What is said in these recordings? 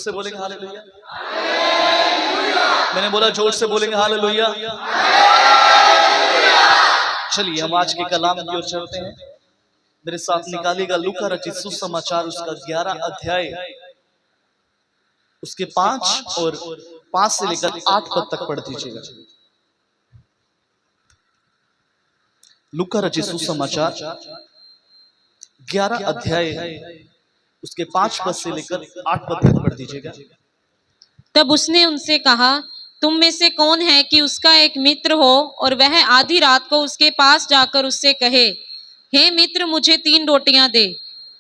से बोलेंगे हालेलुया। मैंने बोला जोर से बोलेंगे हालेलुया। चलिए हम आज के कलाम की ओर चलते हैं। मेरे साथ निकालिएगा लूका रचित सुसमाचार उसका 11 अध्याय उसके 5 और 5 से लेकर 8 पद तक पढ़ दीजिएगा। लूका रचित सुसमाचार 11 अध्याय उसके 5 पद से लेकर 8 पद तक पढ़ दीजिएगा। तब उसने उनसे कहा, तुम में से कौन है कि उसका एक मित्र हो और वह आधी रात को उसके पास जाकर उससे कहे, हे मित्र, मुझे 3 रोटियां दे,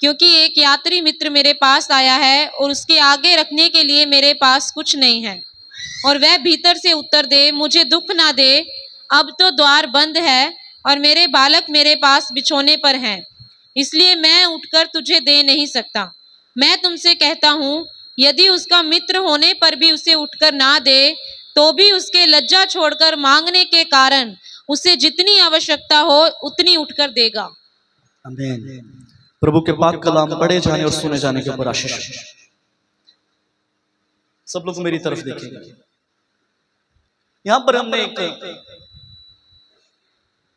क्योंकि एक यात्री मित्र मेरे पास आया है और उसके आगे रखने के लिए मेरे पास कुछ नहीं है। और वह भीतर से उत्तर दे, मुझे दुख ना दे, अब तो द्वार बंद है और मेरे बालक मेरे पास बिछोने पर हैं, इसलिए मैं उठकर तुझे दे नहीं सकता। मैं तुमसे कहता हूँ, यदि उसका मित्र होने पर भी उसे उठकर ना दे, तो भी उसके लज्जा छोड़कर मांगने के कारण उसे जितनी आवश्यकता हो उतनी उठकर देगा। आमीन। प्रभु के पाक कलाम पढ़े जाने और सुने जाने के ऊपर आशीष। सब लोग मेरी तरफ देखेंगे। यहां पर हमने एक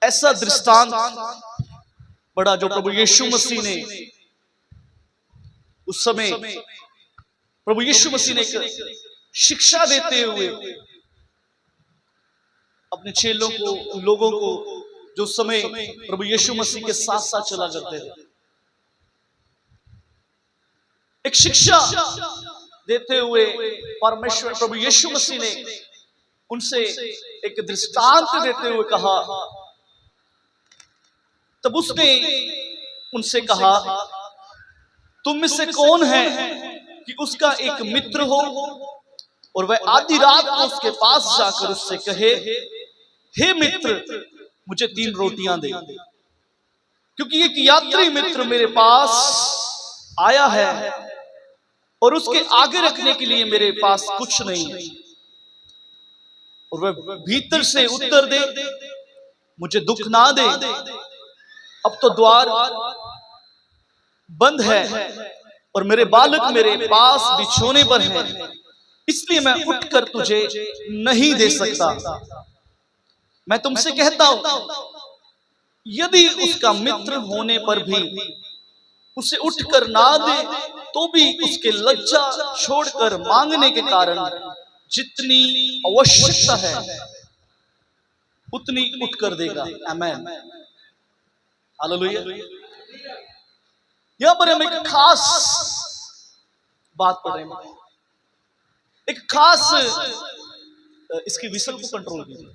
ऐसा दृष्टांत पढ़ा जो प्रभु यीशु मसीह ने उस समय प्रभु यीशु मसीह ने एक शिक्षा देते हुए अपने चेलों को, लोगों को, जो समय प्रभु यीशु मसीह के साथ साथ चला करते थे, एक शिक्षा देते हुए परमेश्वर प्रभु यीशु मसीह ने उनसे एक दृष्टांत देते हुए कहा। तब उसने उनसे कहा, तुम में से कौन है कि उसका एक मित्र हो और वह आधी रात को उसके पास जाकर उससे कहे, हे मित्र, मुझे 3 रोटियां दे, क्योंकि एक यात्री मित्र मेरे पास आया है और उसके आगे रखने के लिए मेरे पास कुछ नहीं है। और वह भीतर से उत्तर दे, मुझे दुख ना दे, अब तो द्वार बंद है और मेरे बालक मेरे पास बिछोने पर हैं, इसलिए मैं उठकर तुझे नहीं दे सकता। मैं तुमसे कहता हूं, यदि उसका मित्र होने पर भी उसे उठकर ना दे, तो भी उसके लज्जा छोड़कर मांगने के कारण जितनी आवश्यकता है उतनी उठकर देगा। आमीन, हालेलुया। यहां पर हम एक खास बात पढ़ रहे हैं, एक खास, इसकी विसल को कंट्रोल कीजिए,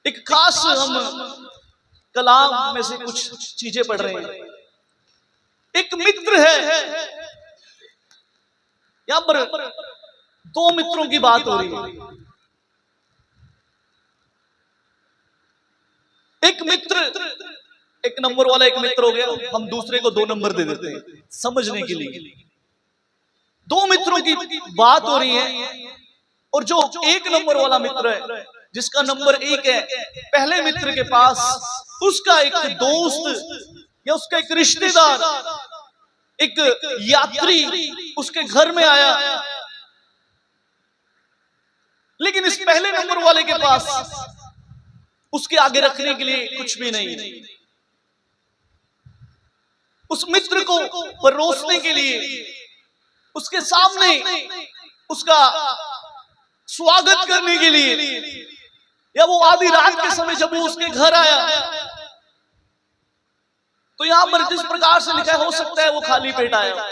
एक खास हम कलाम में से कुछ चीजें पढ़ रहे हैं। एक मित्र है, यहां पर 2 मित्रों की बात हो रही है। एक मित्र, एक नंबर वाला एक मित्र हो गया, हम दूसरे को 2 नंबर दे देते हैं समझने के लिए। 2 मित्रों की बात हो रही है और जो 1 नंबर वाला मित्र है, जिसका नंबर 1 है, पहले मित्र के पास उसका एक दोस्त या उसका एक रिश्तेदार, एक यात्री उसके घर में आया, लेकिन इस पहले नंबर वाले के पास उसके आगे रखने के लिए कुछ भी नहीं। उस मित्र को परोसने के लिए, उसके सामने उसका स्वागत करने के लिए, या वो आधी रात के समय जब वो उसके घर आया, तो यहां पर जिस प्रकार से लिखा है, हो सकता है वो खाली पेट आया,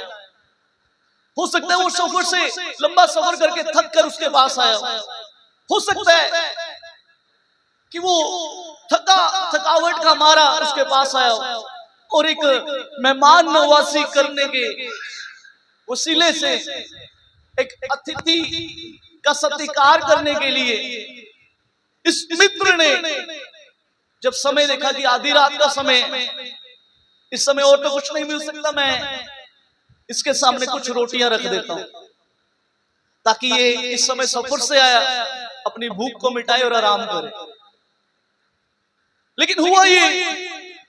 हो सकता है वो सफर से लंबा सफर करके थक कर उसके पास आया, हो सकता है कि वो थकावट का मारा उसके पास आया और एक मेहमान नवाजी करने के वसीले से, एक अतिथि का सत्कार करने के लिए इस मित्र ने जब समय देखा कि आधी रात का समय, इस समय और तो कुछ नहीं मिल सकता, मैं इसके सामने कुछ रोटियां रख देता हूं ताकि ये इस समय सफर से आया, अपनी भूख को मिटाए और आराम करे। लेकिन हुआ ये,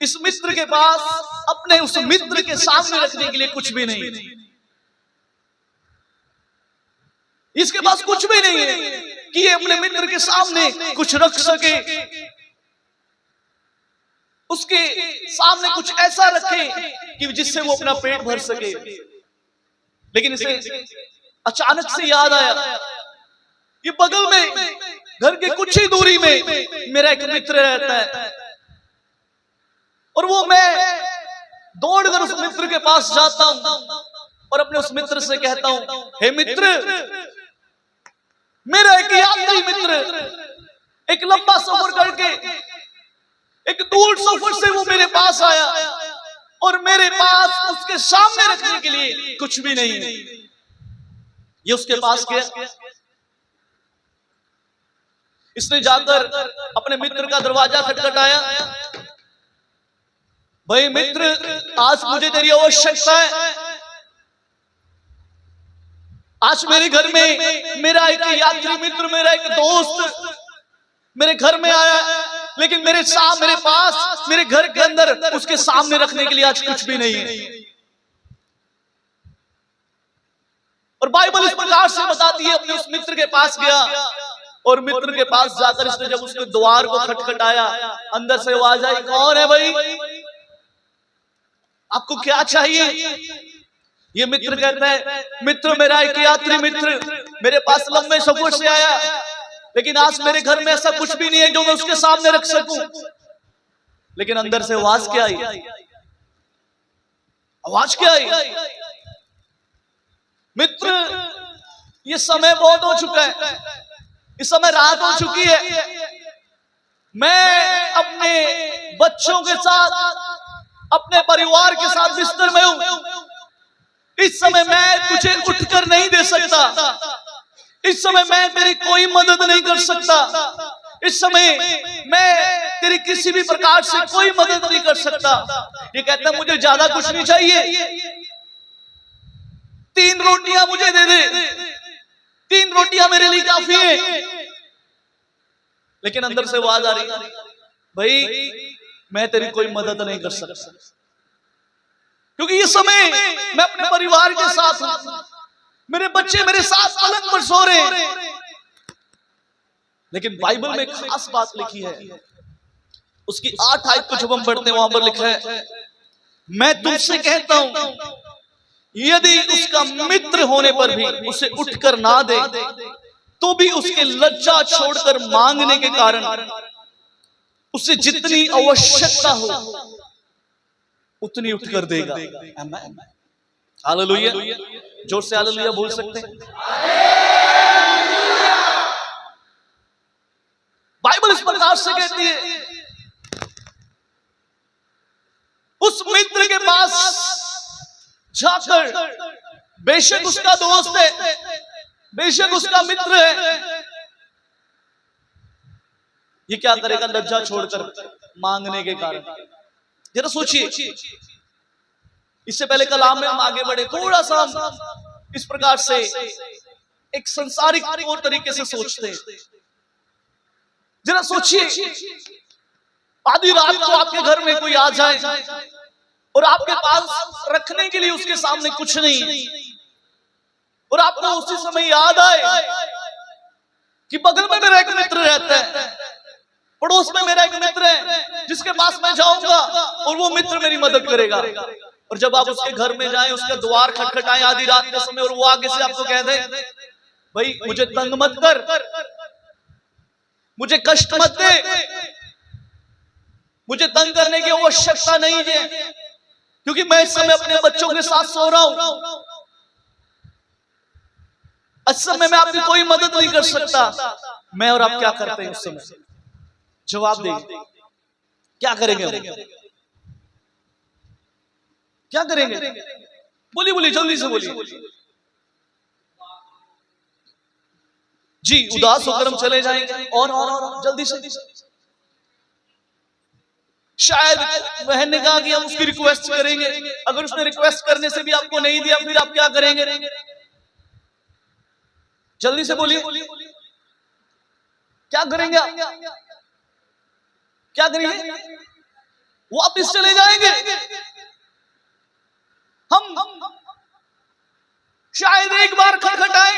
इस मित्र के पास अपने उस मित्र के सामने रखने के लिए कुछ भी नहीं। इसके पास कुछ भी नहीं है कि ये अपने मित्र के सामने कुछ रख सके, उसके सामने कुछ ऐसा रखे कि जिससे वो अपना पेट भर सके। लेकिन इसे अचानक से याद आया, ये बगल में घर के कुछ ही दूरी में मेरा एक मित्र रहता है, और वो मैं दौड़कर उस मित्र के पास जाता हूं और अपने उस मित्र से कहता हूं, हे मित्र, मेरा एक यात्री मित्र एक लंबा सफर करके एक दूर सफर से वो मेरे पास आया और मेरे पास उसके सामने रखने के लिए कुछ भी नहीं है। ये उसके पास गया, इसने जाकर अपने मित्र का दरवाजा खटखटाया, भाई मित्र, आज मुझे तेरी आवश्यकता है। आज मेरे घर में मेरा एक यात्री मित्र, मेरा एक दोस्त मेरे घर में आया, लेकिन मेरे पास मेरे घर के अंदर उसके सामने रखने के लिए आज कुछ भी नहीं है। और बाइबल इस प्रकार से बताती है, अपने उस मित्र के पास गया और मित्र के पास जाकर इसने जब उसके द्वार को खटखटाया, अंदर से आवाज आई, कौन है भाई, आपको क्या चाहिए? ये मित्र कहता है, मित्र, मेरा एक यात्री मित्र मेरे पास लंबे सफर से आया, लेकिन आज मेरे घर में ऐसा कुछ भी नहीं है जो मैं उसके सामने रख सकूं। लेकिन अंदर से आवाज क्या आई? आवाज क्या आई? मित्र, ये समय बहुत हो चुका है, इस समय रात हो चुकी है, मैं अपने बच्चों के साथ, अपने परिवार के साथ बिस्तर में हूं। इस समय मैं तुझे उठकर नहीं दे सकता, इस समय मैं तेरी कोई मदद नहीं कर सकता, इस समय मैं तेरी किसी भी प्रकार से कोई मदद नहीं कर सकता। ये कहता है, मुझे ज्यादा कुछ नहीं चाहिए, 3 रोटियां मुझे दे दे, 3 रोटियां मेरे लिए काफी है। लेकिन अंदर से आवाज आ रही, भाई मैं तेरी कोई मदद नहीं कर सकता, क्योंकि ये समय मैं अपने परिवार के साथ हूं, मेरे बच्चे मेरे साथ पलंग पर सो रहे हैं। लेकिन बाइबल में एक खास बात लिखी है, उसकी 8 आयत को जब हम पढ़ते हैं, वहां पर लिखा है, मैं तुमसे कहता हूं, यदि उसका मित्र होने पर भी उसे उठकर ना दे, तो भी उसके लज्जा छोड़कर मांगने के कारण उसे जितनी आवश्यकता हो उतनी उठकर देगा। हालेलुया, जोर से हालेलुया बोल सकते हैं। बाइबल इस प्रकार से कहती है, उस मित्र के पास जाकर, बेशक उसका दोस्त है, बेशक उसका मित्र है, ये क्या करेगा? लज्जा छोड़कर मांगने के कारण। जरा सोचिए, इससे पहले कलाम में हम आगे बढ़े, थोड़ा सा हम इस प्रकार से एक संसारिक तौर तरीके से सोचते हैं। जरा सोचिए, आधी रात को आपके घर में कोई आ जाए और आपके पास रखने के लिए उसके सामने कुछ नहीं है, और आपको उसी समय याद आए कि बगल में मेरा एक मित्र रहता है, पड़ोस में मेरा एक मित्र है जिसके पास मैं जाऊंगा और वो मित्र मेरी मदद करेगा। और जब आप उसके घर में जाएं, उसका द्वार खटखटाएं आधी रात के समय, और वो आगे से आपको कह दे, भाई मुझे तंग मत कर, मुझे कष्ट मत दे, मुझे तंग करने की आवश्यकता नहीं है, क्योंकि मैं इस समय अपने बच्चों के साथ सो रहा हूं, इस समय मैं आपकी कोई मदद नहीं कर सकता। मैं और आप क्या करते हैं उस समय? जवाब देंगे, क्या करेंगे? क्या करेंगे? बोलिए बोलिए, जल्दी से बोलिए जी। उदास होकर हम चले जाएंगे, और जल्दी से। शायद बहन ने कहा कि हम उसकी रिक्वेस्ट करेंगे, अगर उसने रिक्वेस्ट करने से भी आपको नहीं दिया, फिर आप क्या करेंगे? जल्दी से बोलिए, क्या करेंगे आप? क्या करेंगे? वापिस चले जाएंगे। हम शायद एक बार खटखटाएं,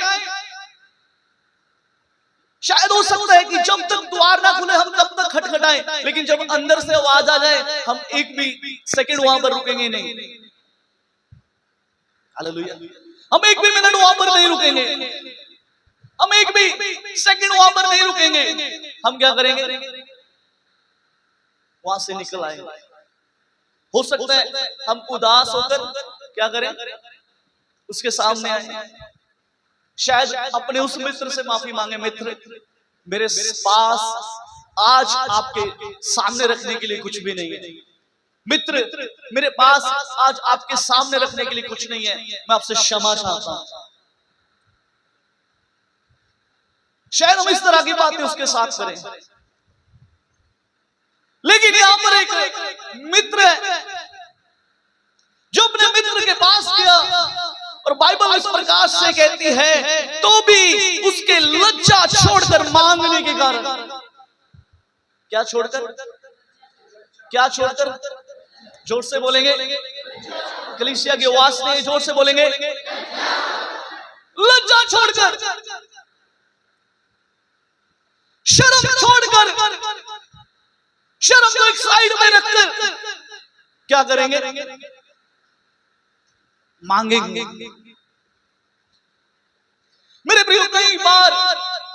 खटखटाएं, लेकिन जब अंदर से आवाज आ जाए हम एक भी सेकंड वहां पर रुकेंगे नहीं। हालेलुया। हम एक भी मिनट वहां पर नहीं रुकेंगे, हम एक भी सेकंड वहां पर नहीं रुकेंगे। हम क्या करेंगे, वहां से निकल आएंगे। हो सकता है हम उदास होकर क्या करें, उसके सामने आए, शायद अपने उस मित्र से माफी मांगे, मित्र मेरे पास आज आपके सामने रखने के लिए कुछ भी नहीं है, मित्र मेरे पास आज आपके सामने रखने के लिए कुछ नहीं है, मैं आपसे क्षमा चाहता हूं। शायद हम इस तरह की बातें उसके साथ करें। लेकिन यहां पर एक मित्र है जो अपने मित्र के पास गया, और बाइबल इस प्रकार से कहती है तो भी उसके लज्जा छोड़कर मांगने के कारण, क्या छोड़कर, क्या छोड़कर, जोर से बोलेंगे, कलीसिया की आवाज से जोर से बोलेंगे, लज्जा छोड़कर, शर्म छोड़कर, शर्म को एक साइड में रखकर क्या करेंगे, मांगेंगे। मेरे प्रियो, कई बार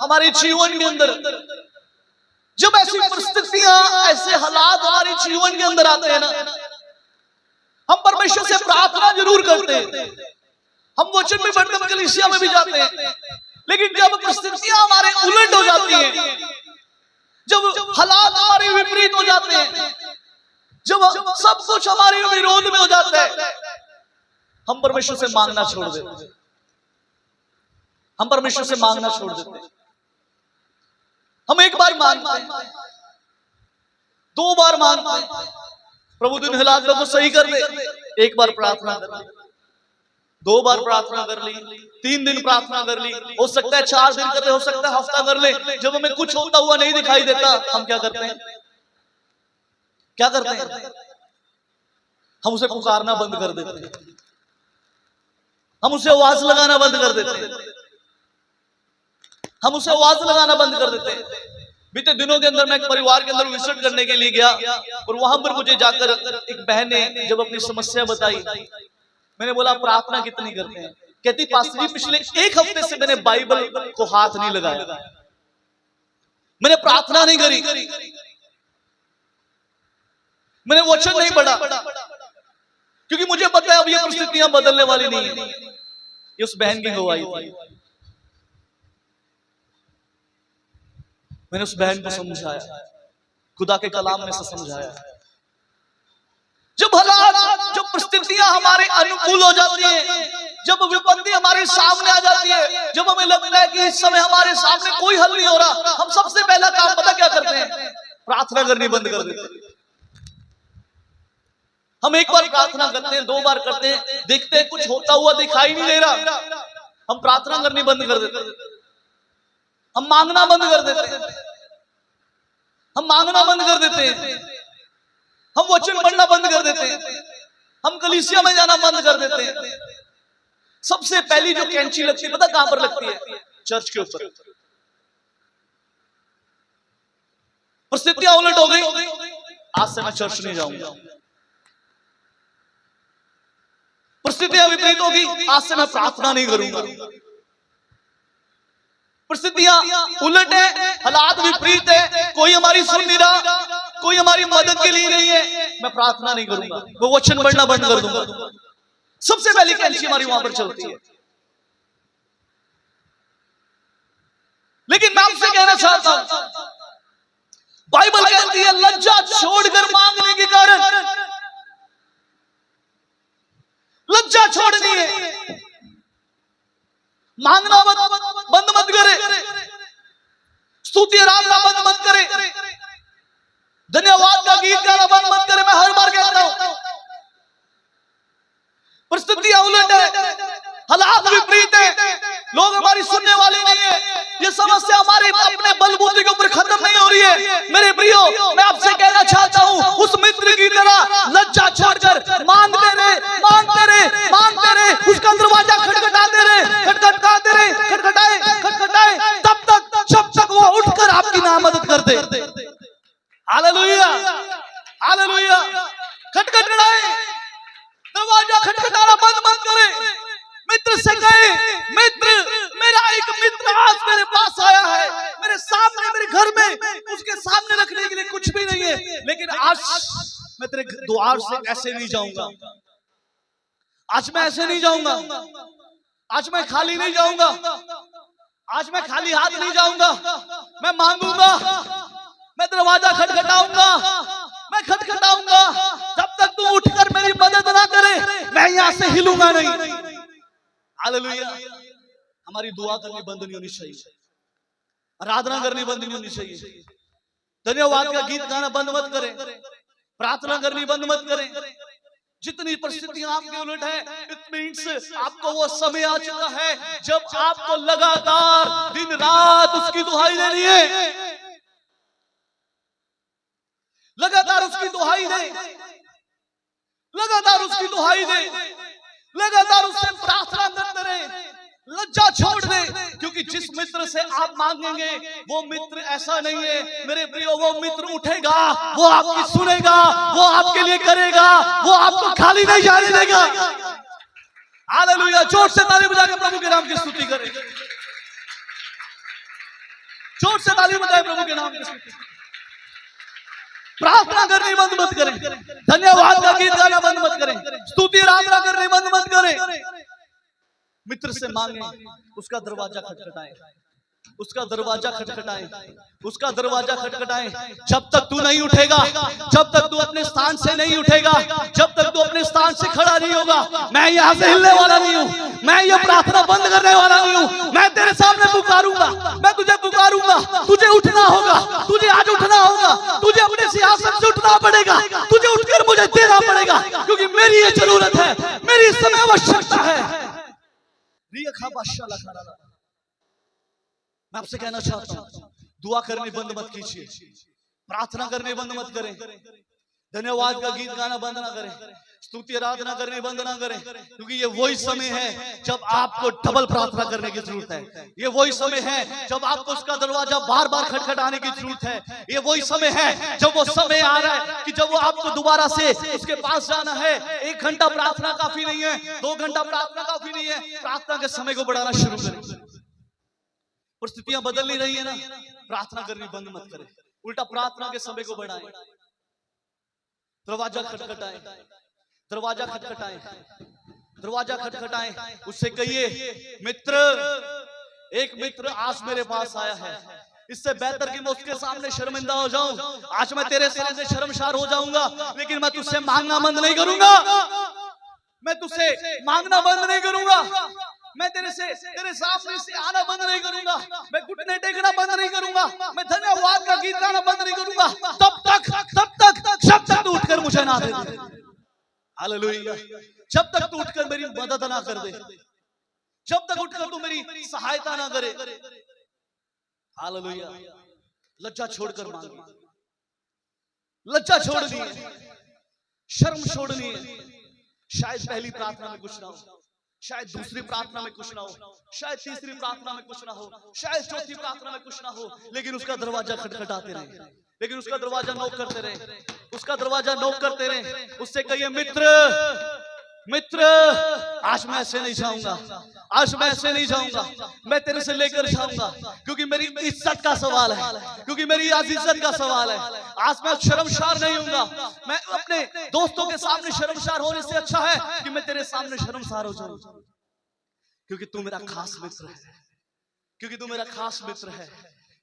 हमारे जीवन के अंदर जब ऐसी परिस्थितियां, ऐसे हालात हमारे जीवन के अंदर आते हैं ना, हम परमेश्वर से प्रार्थना जरूर करते हैं, हम वचन में पढ़ते हैं, कलीसिया में भी जाते हैं, लेकिन जब परिस्थितियां हमारे उलट हो जाती हैं, जब हालात हमारे विपरीत हो जाते हैं, जब सब कुछ हमारे विरोध में हो जाता है, हम परमेश्वर से मांगना छोड़ देते हैं, हम परमेश्वर से मांगना छोड़ देते हैं। हम एक बार मांगते हैं, दो बार मांगते हैं, प्रभु दिन हालातों को सही कर दे, एक बार प्रार्थना कर ली, दो बार प्रार्थना कर ली, 3 दिन प्रार्थना कर ली, हो सकता है 4 दिन करते, हो सकता है हफ्ता कर ले। जब हमें कुछ होता हुआ नहीं दिखाई देता, हम क्या करते हैं, क्या करते हैं, हम उसे पुकारना बंद कर देते हैं, हम उसे आवाज लगाना बंद कर देते हैं, हम उसे आवाज लगाना बंद कर देते हैं। बीते दिनों के अंदर मैं एक परिवार के अंदर विजिट करने के लिए गया, और वहां पर मुझे जाकर एक बहन ने जब अपनी समस्या बताई, मैंने बोला प्रार्थना कितनी करते हैं, कहती पास्टर जी पिछले 1 हफ्ते से मैंने बाइबल को हाथ नहीं लगाया, मैंने प्रार्थना नहीं करी, मैंने वचन नहीं पढ़ा, क्योंकि मुझे पता है अब ये परिस्थितियां बदलने वाली नहीं है। ये उस बहन की गवाही थी। मैंने उस बहन को समझाया, खुदा के कलाम में से समझाया। जब हालात, जब परिस्थितियां हमारे अनुकूल हो जाती है, जब विपत्ति हमारे सामने आ जाती है, जब हमें लगता है कि इस समय हमारे सामने कोई हल नहीं हो रहा, हम सबसे पहला काम पता क्या करते हैं, प्रार्थना करनी बंद कर देते हैं। हम एक बार प्रार्थना करते हैं, 2 बार करते हैं, देखते हैं कुछ होता हुआ दिखाई नहीं दे रहा, हम प्रार्थना करनी बंद कर देते हैं, हम मांगना बंद कर देते हैं, हम मांगना बंद कर देते हैं, हम वचन पढ़ना बंद कर देते हैं, हम कलीसिया में जाना बंद कर देते हैं। सबसे पहली जो कैंची लगती है पता कहां पर लगती है, चर्च के ऊपर। परिस्थितियां उलट हो गई, आज से मैं चर्च नहीं जाऊंगा, परिस्थितियां विपरीत होगी, आज से मैं प्रार्थना नहीं करूंगा, परिस्थितियां उलट है, हालात विपरीत है, कोई हमारी सुन नहीं रहा, कोई हमारी मदद के लिए नहीं है, मैं प्रार्थना नहीं करूंगा, वो वचन पढ़ना बंद कर दूंगा। सबसे पहली कैंची हमारी वहां पर चलती है। लेकिन मैं आपसे कहना चाहता हूं, बाइबल कहती है लज्जा छोड़कर मांगने के कारण, लज्जा छोड़नी है, मांगना बंद मत करे, स्तुति आराधना बंद मत करे, धन्यवाद का गीत गाना बंद मत करे। मैं हर बार कहता हूं, परिस्थितियां उलट है, हालात विपरीत है, लोग हमारी सुनने वाले नहीं है, ये समस्या हमारे अपने बलबूते के ऊपर खत्म नहीं हो रही है। मेरे प्रियो, मैं आपसे कहना चाहता हूं, उस मित्र की तरह लज्जा छोड़कर मांगते रहे, मांगते रहे, मांगते रहे, उसका दरवाजा खटखटाते रहे, खटखटाते रहे, खटखटाए तब तक जब तक वो उठकर आपकी ना मदद कर दे। हालेलुया। में उसके सामने रखने के लिए कुछ भी नहीं है, लेकिन आज मैं तेरे द्वार से ऐसे नहीं जाऊंगा, आज मैं ऐसे नहीं जाऊंगा, आज मैं खाली नहीं जाऊंगा, आज मैं खाली हाथ नहीं जाऊंगा, मैं मांगूंगा, मैं दरवाजा खटखटाऊंगा, मैं खटखटाऊंगा। जब तक तू उठकर मेरी मदद ना करे मैं यहां से हिलूंगा नहीं। हालेलुया। हमारी दुआ करनी बंद नहीं होनी चाहिए, आराधना करनी बंद नहीं होनी चाहिए, धन्यवाद का गीत गाना बंद मत करें, प्रार्थना करनी बंद मत करें। जितनी परिस्थितियां आपके उलट है, इट मीन्स आपको वो समय आ चुका है जब आपको लगातार दिन रात उसकी दुहाई देनी है, लगातार उसकी दुहाई दे, लगातार उसकी दुहाई दे, लगातार उससे प्रार्थना करते रहे, लज्जा छोड़ दे, क्योंकि जिस मित्र से आप मांगेंगे वो मित्र ऐसा नहीं है मेरे प्रियो, वो मित्र उठेगा, वो आपकी सुनेगा, वो आपके लिए करेगा, वो आपको खाली नहीं जाने देगा। हालेलुया। जोर से ताली बजा के प्रभु के नाम की स्तुति करें, जोर से ताली बजाए प्रभु के नाम की स्तुति। प्रार्थना करनी बंद मत करें, धन्यवाद का गीत गाना बंद मत करें, स्तुति आराधना करनी बंद मत करें। मित्र से मांगे, उसका दरवाजा खटखटाएं, उसका दरवाजा खटखटाएं, उसका दरवाजा खटखटाएं। जब तक तू नहीं उठेगा, जब तक तू अपने स्थान से नहीं उठेगा, जब तक तू अपने स्थान से खड़ा नहीं होगा, मैं यहां से हिलने वाला नहीं हूं, मैं ये प्रार्थना बंद करने वाला नहीं हूं। मैं तेरे सामने पुकारूंगा, मैं तुझे पुकारूंगा, तुझे उठना होगा, तुझे आज उठना होगा, तुझे अपने सिंहासन से उठना पड़ेगा, तुझे उठकर मुझे देना पड़ेगा, क्योंकि मेरी ये जरूरत है, मेरी इस समय आवश्यकता है। मैं आपसे कहना चाहता हूं, दुआ करनी बंद मत कीजिए, प्रार्थना करनी बंद मत करें, धन्यवाद का गीत गाना बंद ना करें, स्तुति आराधना करनी बंद ना करें, क्योंकि ये वही समय है जब आपको डबल प्रार्थना करने की जरूरत है। ये वही समय है जब आपको उसका दरवाजा बार बार खटखटाने की जरूरत है। ये वही समय है जब वो समय आ रहा है कि जब वो आपको दोबारा से उसके पास जाना है। 1 घंटा प्रार्थना काफी नहीं है, 2 घंटा प्रार्थना काफी नहीं है, प्रार्थना के समय को बढ़ाना शुरू करें। परिस्थितियां बदल नहीं रही है ना, प्रार्थना करनी बंद मत करें, उल्टा प्रार्थना के समय को बढ़ाएं। दरवाजा खटखटाएं, दरवाजा खटखटाएं, दरवाजा खटखटाएं, उससे कहिए मित्र, एक मित्र आज मेरे पास आया है, इससे बेहतर कि मैं उसके सामने शर्मिंदा हो जाऊं, आज मैं तेरे सामने शर्मसार हो जाऊंगा, लेकिन मैं तुझसे मांगना बंद नहीं करूंगा, मैं तुझसे मांगना बंद नहीं करूंगा, मैं तेरे सामने से आना बंद नहीं करूंगा, मैं घुटने टेकना बंद नहीं करूंगा, मैं धन्यवाद का गीत गाना बंद नहीं करूंगा, तब तक जब तक तू उठकर मुझे ना दे दे। हालेलुया। जब तक तू उठकर मेरी मदद ना कर दे, जब तक उठकर तू मेरी सहायता ना करे। हालेलुया। लज्जा छोड़कर मांग, लज्जा छोड़नी है, शर्म छोड़नी है। शायद पहली प्रार्थना में कुछ ना हो, शायद दूसरी प्रार्थना में कुछ ना हो, शायद तीसरी प्रार्थना में कुछ ना हो, शायद चौथी प्रार्थना में कुछ ना हो, लेकिन उसका दरवाजा खटखटाते रहे, लेकिन उसका दरवाजा नॉक करते रहे, उसका दरवाजा नॉक करते रहे। उससे कहिए मित्र, मित्र आज मैं ऐसे नहीं जाऊंगा, आज मैं ऐसे नहीं जाऊंगा, मैं तेरे से लेकर जाऊंगा, क्योंकि मेरी इज्जत का सवाल है, क्योंकि मेरी आज इज्जत का सवाल है। आज मैं शर्मसार नहीं होऊंगा, मैं अपने दोस्तों के सामने शर्मसार होने से अच्छा है कि मैं तेरे सामने शर्मसार हो जाऊं, क्योंकि तू मेरा खास मित्र है, क्योंकि तू मेरा खास मित्र है,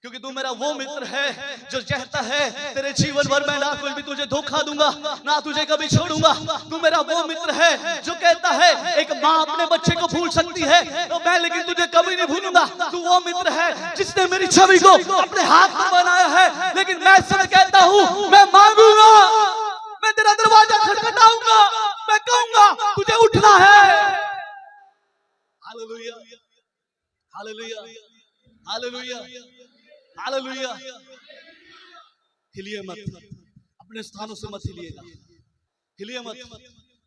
क्योंकि तू मेरा वो मित्र है जो कहता है तेरे जीवन भर मैं ना कोई भी तुझे धोखा दूंगा, ना तुझे कभी छोड़ूंगा। तू मेरा वो मित्र है जो कहता है एक माँ अपने बच्चे को भूल सकती है तो मैं लेकिन तुझे कभी नहीं भूलूंगा। तू वो मित्र है जिसने मेरी छवि को अपने हाथ में बनाया है, लेकिन मैं इस समय कहता हूँ मैं मांगूंगा, मैं तेरा दरवाजा खटखटाऊंगा, मैं कहूंगा तुझे उठना है। Hallelujah, hallelujah, hallelujah, hallelujah. हिलिए मत, अपने स्थानों से मत हिलिएगा, हिलिए मत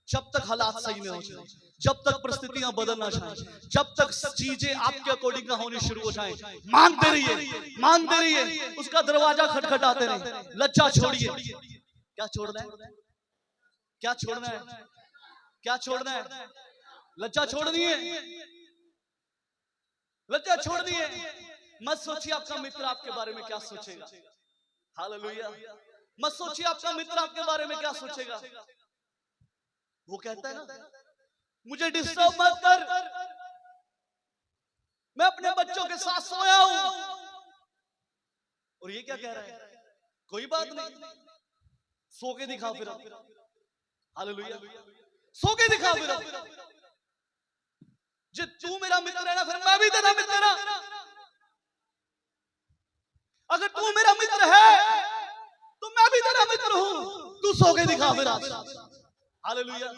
जब तक हालात सही नहीं हो जाए, जब तक परिस्थितियां बदलना चाहे, जब तक चीजें आपके अकॉर्डिंग ना होनी शुरू हो जाए। मांगते रहिए, मांगते रहिए, उसका दरवाजा खटखटाते रहिए। लज्जा छोड़िए। क्या छोड़ना है? क्या छोड़ना है? क्या छोड़ना है? लज्जा छोड़नी है, लज्जा छोड़नी है। मत सोचिए आपका मित्र आपके बारे में क्या सोचेगा। हालेलुया। मत सोचिए आपका मित्र आपके बारे में क्या सोचेगा। वो कहता है ना, मुझे डिस्टर्ब मत कर, मैं अपने बच्चों के साथ सोया हूं। और ये क्या कह रहा है, कोई बात नहीं, सो के दिखा फिर। हालेलुया। सो के दिखा फिर। जो तू मेरा मित्र है ना, फिर मैं भी तेरा मित्र ना। अगर तू मेरा मित्र है तो मैं भी तेरा मित्र हूं। तू सो के दिखा फिर। हालेलुया।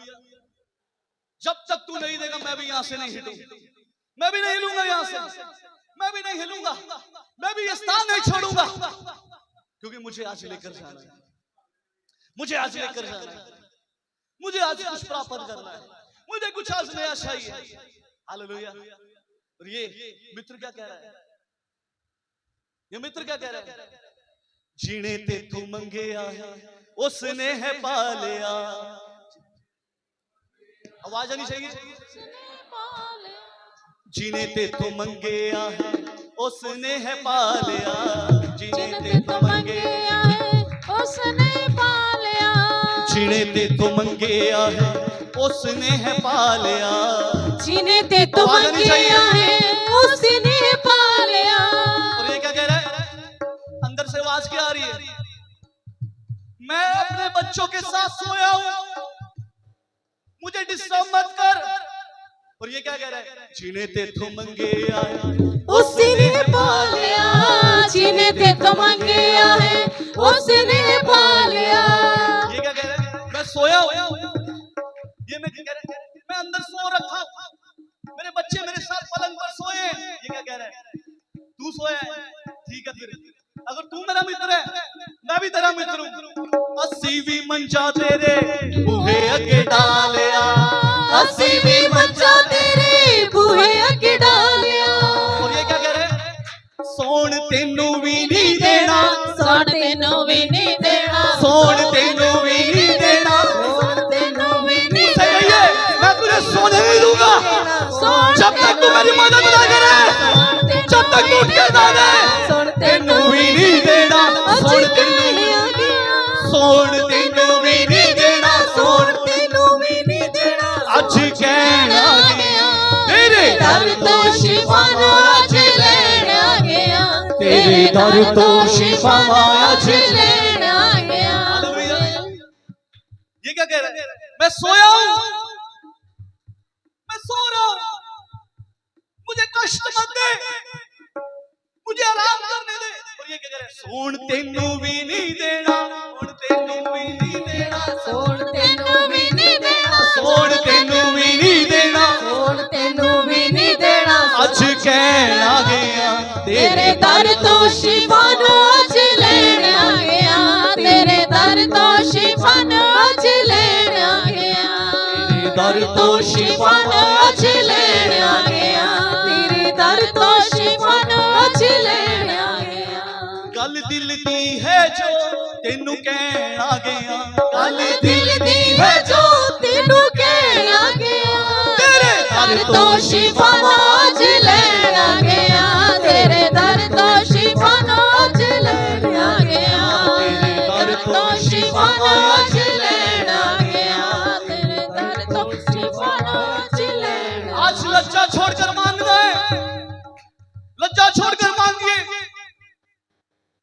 जब तक तू नहीं देगा मैं भी यहां से नहीं हिलूंगा, मैं भी नहीं हिलूंगा यहां से, मैं भी नहीं हिलूंगा, मैं भी ये स्थान नहीं छोड़ूंगा, क्योंकि मुझे आज लेकर जाना है, मुझे आज लेकर जाना है, मुझे आज कुछ प्राप्त करना है, मुझे कुछ आज नया चाहिए। हालेलुया। और ये मित्र क्या कह रहा है, ये मित्र क्या कह रहा है, जीने ते तू मंगेया है उसने है पालिया। आवाज आनी चाहिए। जीने ते तू मंगेया है उसने है पालिया, जीने ते तू मंगेया है उसने पालिया, जीने ते तू मंगेया है उसने है पालिया, जीने ते तू मंगेया है उसने पालिया। और ये क्या कह रहा है, अंदर से आवाज क्या आ रही है, मैं अपने बच्चों के साथ सोया हूं, मुझे डिस्टर्ब मत कर। और ये क्या कह रहा है, जीने ते तू मंगेया है उसने पालिया, जीने ते तू मंगेया है उसने पालिया। ये क्या कह रहा है, मैं सोया हूं, ये मैं क्या कह रहा है, मैं अंदर सो रखा, मेरे बच्चे मेरे साथ पलंग पर सोए। ये क्या कह रहा है, तू सोया है, ठीक है, फिर अगर तू मेरा मित्र है मैं भी तेरा मित्र हूं। अस्सी भी मंचा तेरे बूहे अगे डालिया, अस्सी भी मंचा तेरे बूहे अगे डालिया। और ये क्या कह रहे हैं, सोन तेनू भी नहीं देना, सोन तेनू भी नहीं देना, सोन तेनू भी नहीं देना, सोन तेनू भी नहीं देना, मैं तुझे सोने नहीं दूंगा जब तक तू मेरी मदद ना करे, जब तक तू उठ के ना दे, तेनू भी नहीं देना, सोन तेनू, सोन तेनू भी नहीं देना, सोन तेनू भी नहीं देना। आज कहना तेरे दर तो शिफा आज लेना गया, तेरे दर तो शिफा आज लेना गया। ये क्या कह रहा है, मैं सोया हूं, मैं सो रहा हूं, मुझे कष्ट मत दे, मुझे आराम करने दे। और ये क्या कह रहा है, सोन तेनू भी नहीं देना, सोन तेनू भी नहीं देना, सोन तेनू भी नहीं देना, सोन तेनू भी नहीं देना, सोन तेनू भी नहीं देना। आज कहना गया तेरे दर तो शिफा आज लेना गया, तेरे दर तो शिफा आज लेना गया, तेरे दर तो शिफा आज लेना गया, तेरे दर तो शिफा आज लेना गया। गल दिल दी है जो तेनू कहना गया, गल दिल दी है जो तेनू कहना गया, तेरे दर तो शिफा आज लेना गया, तेरे दर तो शिफा आज लेना गया, तेरे दर तो शिफा आज लेना गया, तेरे दर तो शिफा आज लेना। आज लज्जा छोड़कर मांगना है, लज्जा छोड़कर मांगिए,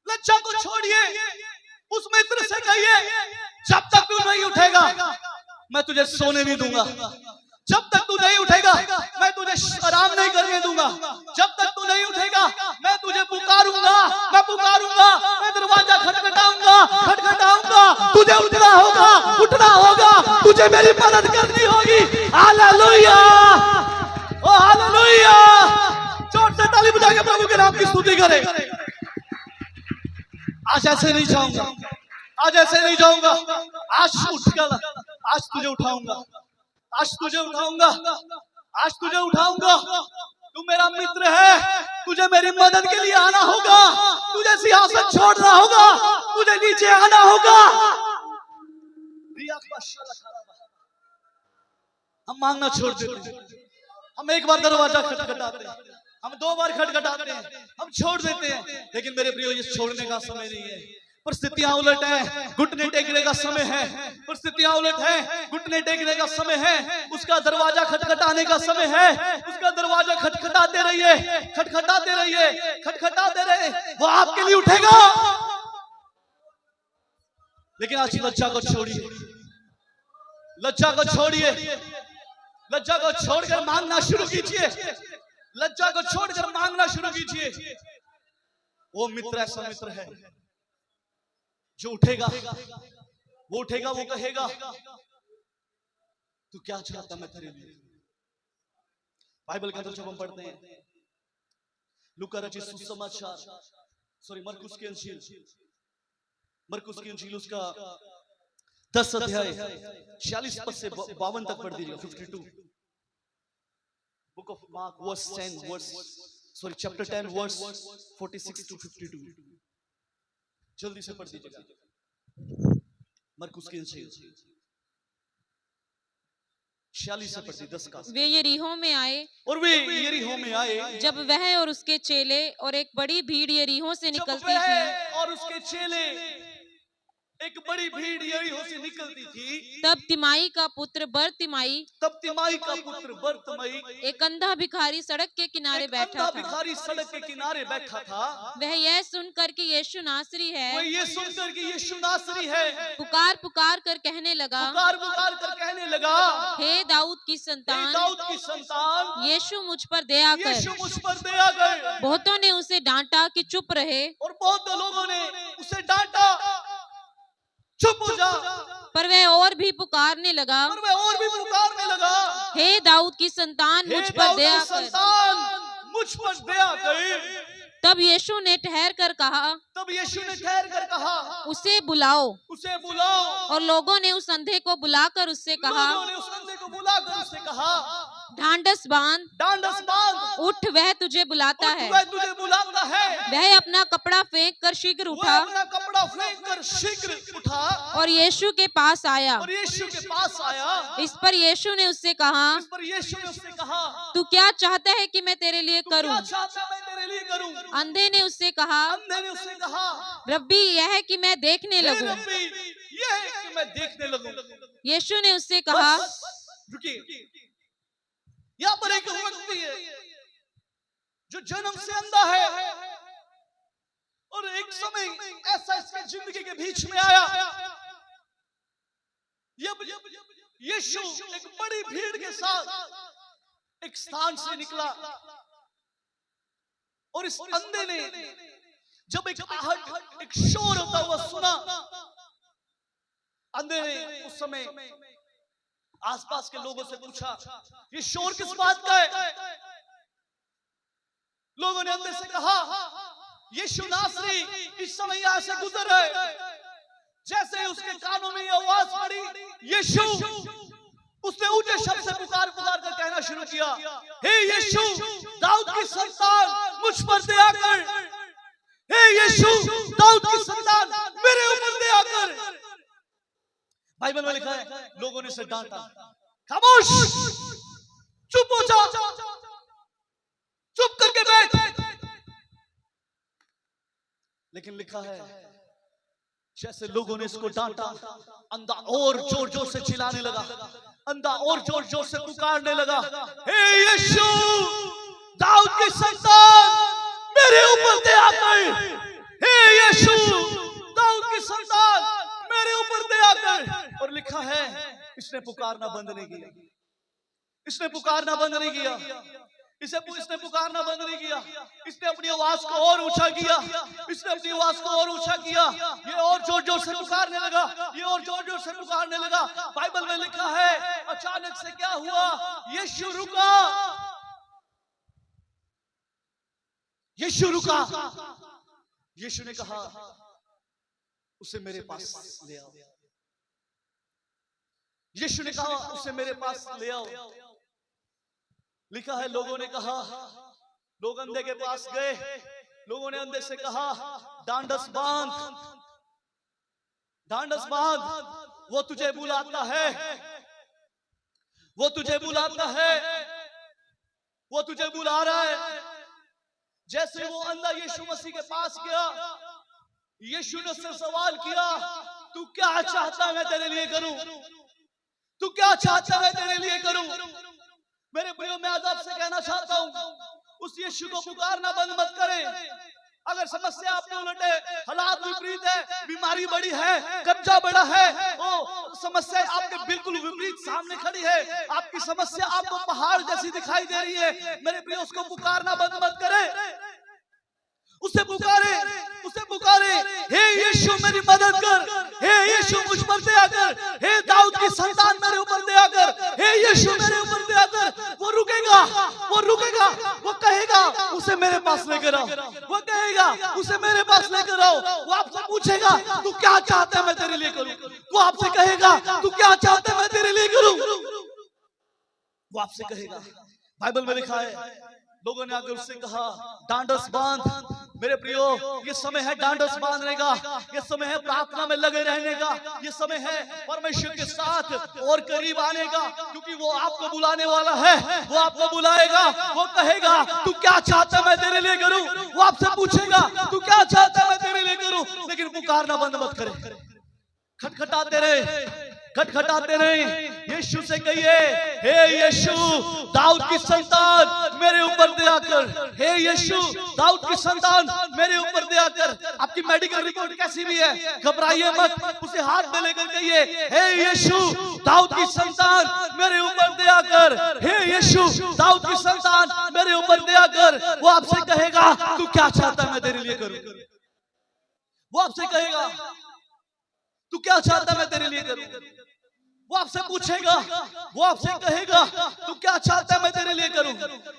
लज्जा को छोड़िए, उस मित्र से कहिए जब तक तू नहीं उठेगा मैं तुझे सोने नहीं दूंगा, जब तक तू नहीं उठेगा मैं तुझे आराम नहीं करने दूंगा, जब तक तू नहीं उठेगा मैं तुझे पुकारूंगा, मैं पुकारूंगा, मैं दरवाजा खटखटाऊंगा, खटखटाऊंगा, तुझे उठना होगा, उठना होगा, तुझे मेरी मदद करनी होगी। हालेलुया, ओ हालेलुया। जोर से ताली बजा के प्रभु के नाम की स्तुति करें। आज ऐसे नहीं जाऊंगा, आज ऐसे नहीं जाऊंगा, आज उठ गया, आज तुझे उठाऊंगा, आज तुझे उठाऊंगा, आज तुझे उठाऊंगा। तू मेरा मित्र है, तुझे मेरी मदद के लिए आना होगा, तुझे सियासत छोड़ना होगा, तुझे नीचे आना होगा। हम मांगना छोड़ देते, हम एक बार दरवाजा खटखटाते, हम 2 बार खटखटाते हैं, हम छोड़ देते हैं, लेकिन मेरे प्रियो ये छोड़ने का समय नहीं है। परिस्थितियां उलट है, घुटने टेकने का समय है। परिस्थितियां उलट है, घुटने टेकने का समय है। उसका दरवाजा खटखटाने का समय है। उसका दरवाजा खटखटाते रहिए, खटखटाते रहिए, खटखटाते रहिए, वो आपके लिए उठेगा। लेकिन आज लज्जा को छोड़िए, लज्जा को छोड़िए, लज्जा को छोड़कर मांगना शुरू कीजिए, लज्जा को छोड़कर मांगना शुरू कीजिए। वो मित्र ऐसा मित्र है जो उठेगा, वो उठेगा, वो कहेगा तू क्या चाहता मैं तेरे लिए। बाइबल के अंदर जब हम पढ़ते हैं लूका रचित सुसमाचार, सॉरी मरकुस की अंजील, मरकुस की अंजील उसका 10 अध्याय 46 पद से 52 तक पढ़ दीजिएगा। 52 book of Mark verse 10 verse sorry chapter 10 verse 46 to 52, जल्दी से पढ़ दीजिएगा। मरकुस की अंजील 46 से पढ़ 10 का। वे यरीहो में आए, और वे यरीहो में आए, जब वह और उसके चेले और एक बड़ी भीड़ यरीहो से जब निकलती वह थी, और उसके चेले एक बड़ी भीड़ यरीहो से निकलती थी, तब तिमाई का पुत्र बरतिमाई, तब तिमाई का पुत्र बरतिमाई, एक अंधा भिखारी सड़क के किनारे एक बैठा अंधा था। भिखारी सड़क के किनारे बैठा था। वह यह सुनकर कि यीशु नासरी वो है, ये सुनकर कि यीशु नासरी है, पुकार पुकार कर कहने लगा, पुकार पुकार कर कहने लगा, हे दाऊद की हे संतान, दाऊद की संतान, यीशु मुझ पर दया यीशु कर। मुझ पर दया कर। बहुतों ने उसे डांटा कि चुप रहे, और बहुत लोगों ने उसे डांटा, चुप हो जा, पर वह और भी पुकारने लगा, और वह और भी पुकारने लगा, हे दाऊद की संतान, हे मुझ पर दाऊद दया की कर। संतान, मुझ पर दया कर। तब यीशु ने ठहर कर कहा, तब यीशु ने ठहर कर कहा, उसे बुलाओ। उसे बुलाओ। और लोगों ने उस अंधे को बुलाकर उससे कहा, लोगों ने उस अंधे को बुलाकर उससे कहा, ढांढस बांध, डांडस बांध, उठ, वह तुझे बुलाता उठ, है। वह तुझे बुलाता है। वह अपना कपड़ा फेंक कर शीघ्र वह उठा अपना कपड़ा फेंक कर शीघ्र उठा और यीशु के पास आया। और यीशु के पास आया। इस पर यीशु ने उससे कहा, इस पर यीशु ने उससे कहा, तू क्या चाहता है कि मैं तेरे लिए तू करूं? क्या चाहता है मैं तेरे लिए करूं? अंधे ने उससे कहा, अंधे ने उससे कहा, रब्बी, यह है कि मैं देखने हे लगूं। रब्बी, ये है कि मैं देखने लगूं। यीशु ने उससे कहा, बस, रुकिए, यहाँ पर एक व्यक्ति है जो जन्म से अंधा है और एक समय ऐसा इसकी जिंदगी के बीच में आया। यीशु एक बड़ी भीड़ के साथ एक स्थान से निकला और इस अंधे ने जब एक आहट, एक शोर होता हुआ सुना, अंधे ने उस समय आसपास के लोगों से पूछा, ये शोर किस बात का है? लोगों ने अंधे से कहा, यीशु नासरी इस समय यहां से गुजर रहा है। जैसे ही उसके कानों में ये आवाज पड़ी, यीशु, उसने ऊंचे शब्द से पुकार पुकार कर कहना शुरू किया, हे यीशु, दाऊद की संतान, मुझ पर दया कर। हे यीशु, दाऊद की संतान, मेरे ऊपर दया कर। बाइबल में लिखा है, लोगों ने उसे डांटा, खामोश, चुप हो जा, चुप करके बैठ। लेकिन लिखा है, जैसे लोगों ने इसको डांटा, अंधा और जोर जोर से चिल्लाने लगा, अंधा और जोर जोर से पुकारने लगा, हे यीशु, दाऊद की संतान, मेरे ऊपर दया कर। हे यीशु, दाऊद की संतान, मेरे ऊपर दया कर। और लिखा है, इसने पुकारना बंद नहीं किया, इसने पुकारना बंद नहीं किया, इसने पुकारना बंद नहीं किया। इसने अपनी आवाज को और ऊंचा किया, इसने अपनी आवाज को और ऊंचा किया। ये और जोर जोर से पुकारने लगा, ये और जोर जोर से पुकारने लगा। बाइबल में लिखा है, अचानक से क्या हुआ, यीशु रुका, यीशु रुका। यीशु ने कहा, उसे मेरे पास ले आओ। यीशु ने कहा, उसे मेरे पास ले आओ। लिखा है, लोगों ने कहा, लोग अंधे के पास गए, लोगों ने अंधे से कहा, डांडस बांध, डांडस बांध, वो तुझे बुलाता है, वो तुझे बुलाता है, वो तुझे बुला रहा है। जैसे वो अंधा यीशु मसीह के पास गया, यीशु ने उससे सवाल किया, तू क्या चाहता मैं तेरे लिए करूं? तू क्या चाहता मैं तेरे लिए करूं? मेरे प्रियो, मैं आज आपसे कहना चाहता हूं, उस यीशु को पुकारना बंद मत करें। अगर समस्या आपके उलट है, हालात विपरीत है, बीमारी बड़ी है, कब्जा बड़ा है, वो समस्या आपके बिल्कुल विपरीत सामने खड़ी है, आपकी समस्या आपको पहाड़ जैसी दिखाई दे रही है, मेरे प्रियो उसको पुकारना बंद मत करें। उसे पुकारे, उसे पुकारे, हे यीशु मेरी मदद कर, हे यीशु मुझ पर दया कर, हे दाऊद की संतान मेरे ऊपर दया कर, हे यीशु मेरे ऊपर दया कर। वो रुकेगा, वो रुकेगा, वो कहेगा उसे मेरे पास लेकर आओ, वो कहेगा उसे मेरे पास लेकर आओ। वो आपसे पूछेगा तू क्या चाहता है मैं तेरे लिए करूं? वो आपसे कहेगा तू क्या चाहता है मैं तेरे लिए करूं? वो आपसे कहेगा। बाइबल में लिखा है, लोगों ने आकर उससे कहा डांडस बांध। मेरे प्रियो, ये समय है डांडस बांधने का, ये समय है प्रार्थना में लगे रहने का, ये समय है परमेश्वर के साथ और करीब आने का, क्योंकि वो आपको बुलाने वाला है, वो आपको बुलाएगा, वो कहेगा तू क्या चाहता मैं तेरे लिए करूं? वो आपसे पूछेगा तू क्या चाहता मैं तेरे लिए करूं? लेकिन पुकारना बंद मत करे, खटखटाते रहे, खटखटाते रहे। यीशु से कहिए, हे यीशु दाऊद की संतान मेरे ऊपर दया कर, हे यीशु दाऊद की संतान मेरे ऊपर दया कर। आपकी मेडिकल रिपोर्ट कैसी भी है, घबराइए मत, उसे हाथ में लेकर कहिए, हे यीशु दाऊद की संतान मेरे ऊपर दया कर, हे यीशु दाऊद की संतान मेरे ऊपर दया कर। वो आपसे कहेगा तू क्या चाहता है मैं तेरे लिए करूं? वो आपसे कहेगा तू क्या चाहता मैं तेरे लिए करूं? वो आपसे पूछेगा, वो आपसे कहेगा तू क्या चाहता है मैं तेरे लिए करूं?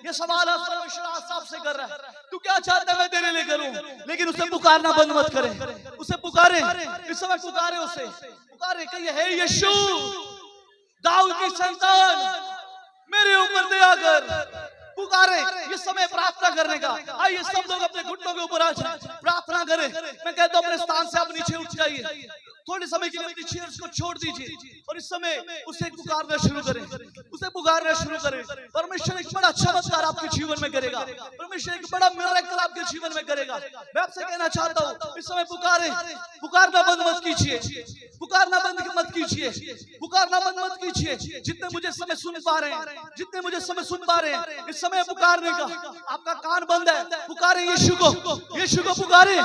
ये सवाल परमेश्वर आपसे कर रहा है, तू क्या चाहता है मैं तेरे लिए करूं? लेकिन उसे पुकारना बंद मत करें, उसे पुकारे, इस समय पुकारे, उसे पुकारे, कहिए हे यीशु दाऊद की संतान मेरे ऊपर दया कर। पुकारे, ये समय प्रार्थना करने का। आइए सब लोग अपने घुटनों के ऊपर आ जाएं, प्रार्थना करें। मैं कहता हूं अपने स्थान से आप नीचे उठ जाइए, थोड़े समय के लिए अपनी चेयर्स को छोड़ दीजिए और इस समय उसे पुकारना शुरू करें, उसे पुकारना शुरू करें। परमेश्वर एक बड़ा चमत्कार आपके जीवन में करेगा, परमेश्वर एक बड़ा मिरेकल आपके जीवन में करेगा। मैं आपसे कहना चाहता हूं इस समय पुकारें, पुकारना बंद मत कीजिए, पुकारना बंद मत कीजिए, पुकारना बंद मत कीजिए। जितने मुझे समय सुन पा रहे हैं, जितने मुझे समय सुन पा रहे हैं, इस समय पुकारने का आपका कान बंद है, पुकारें यीशु को, यीशु को पुकारें।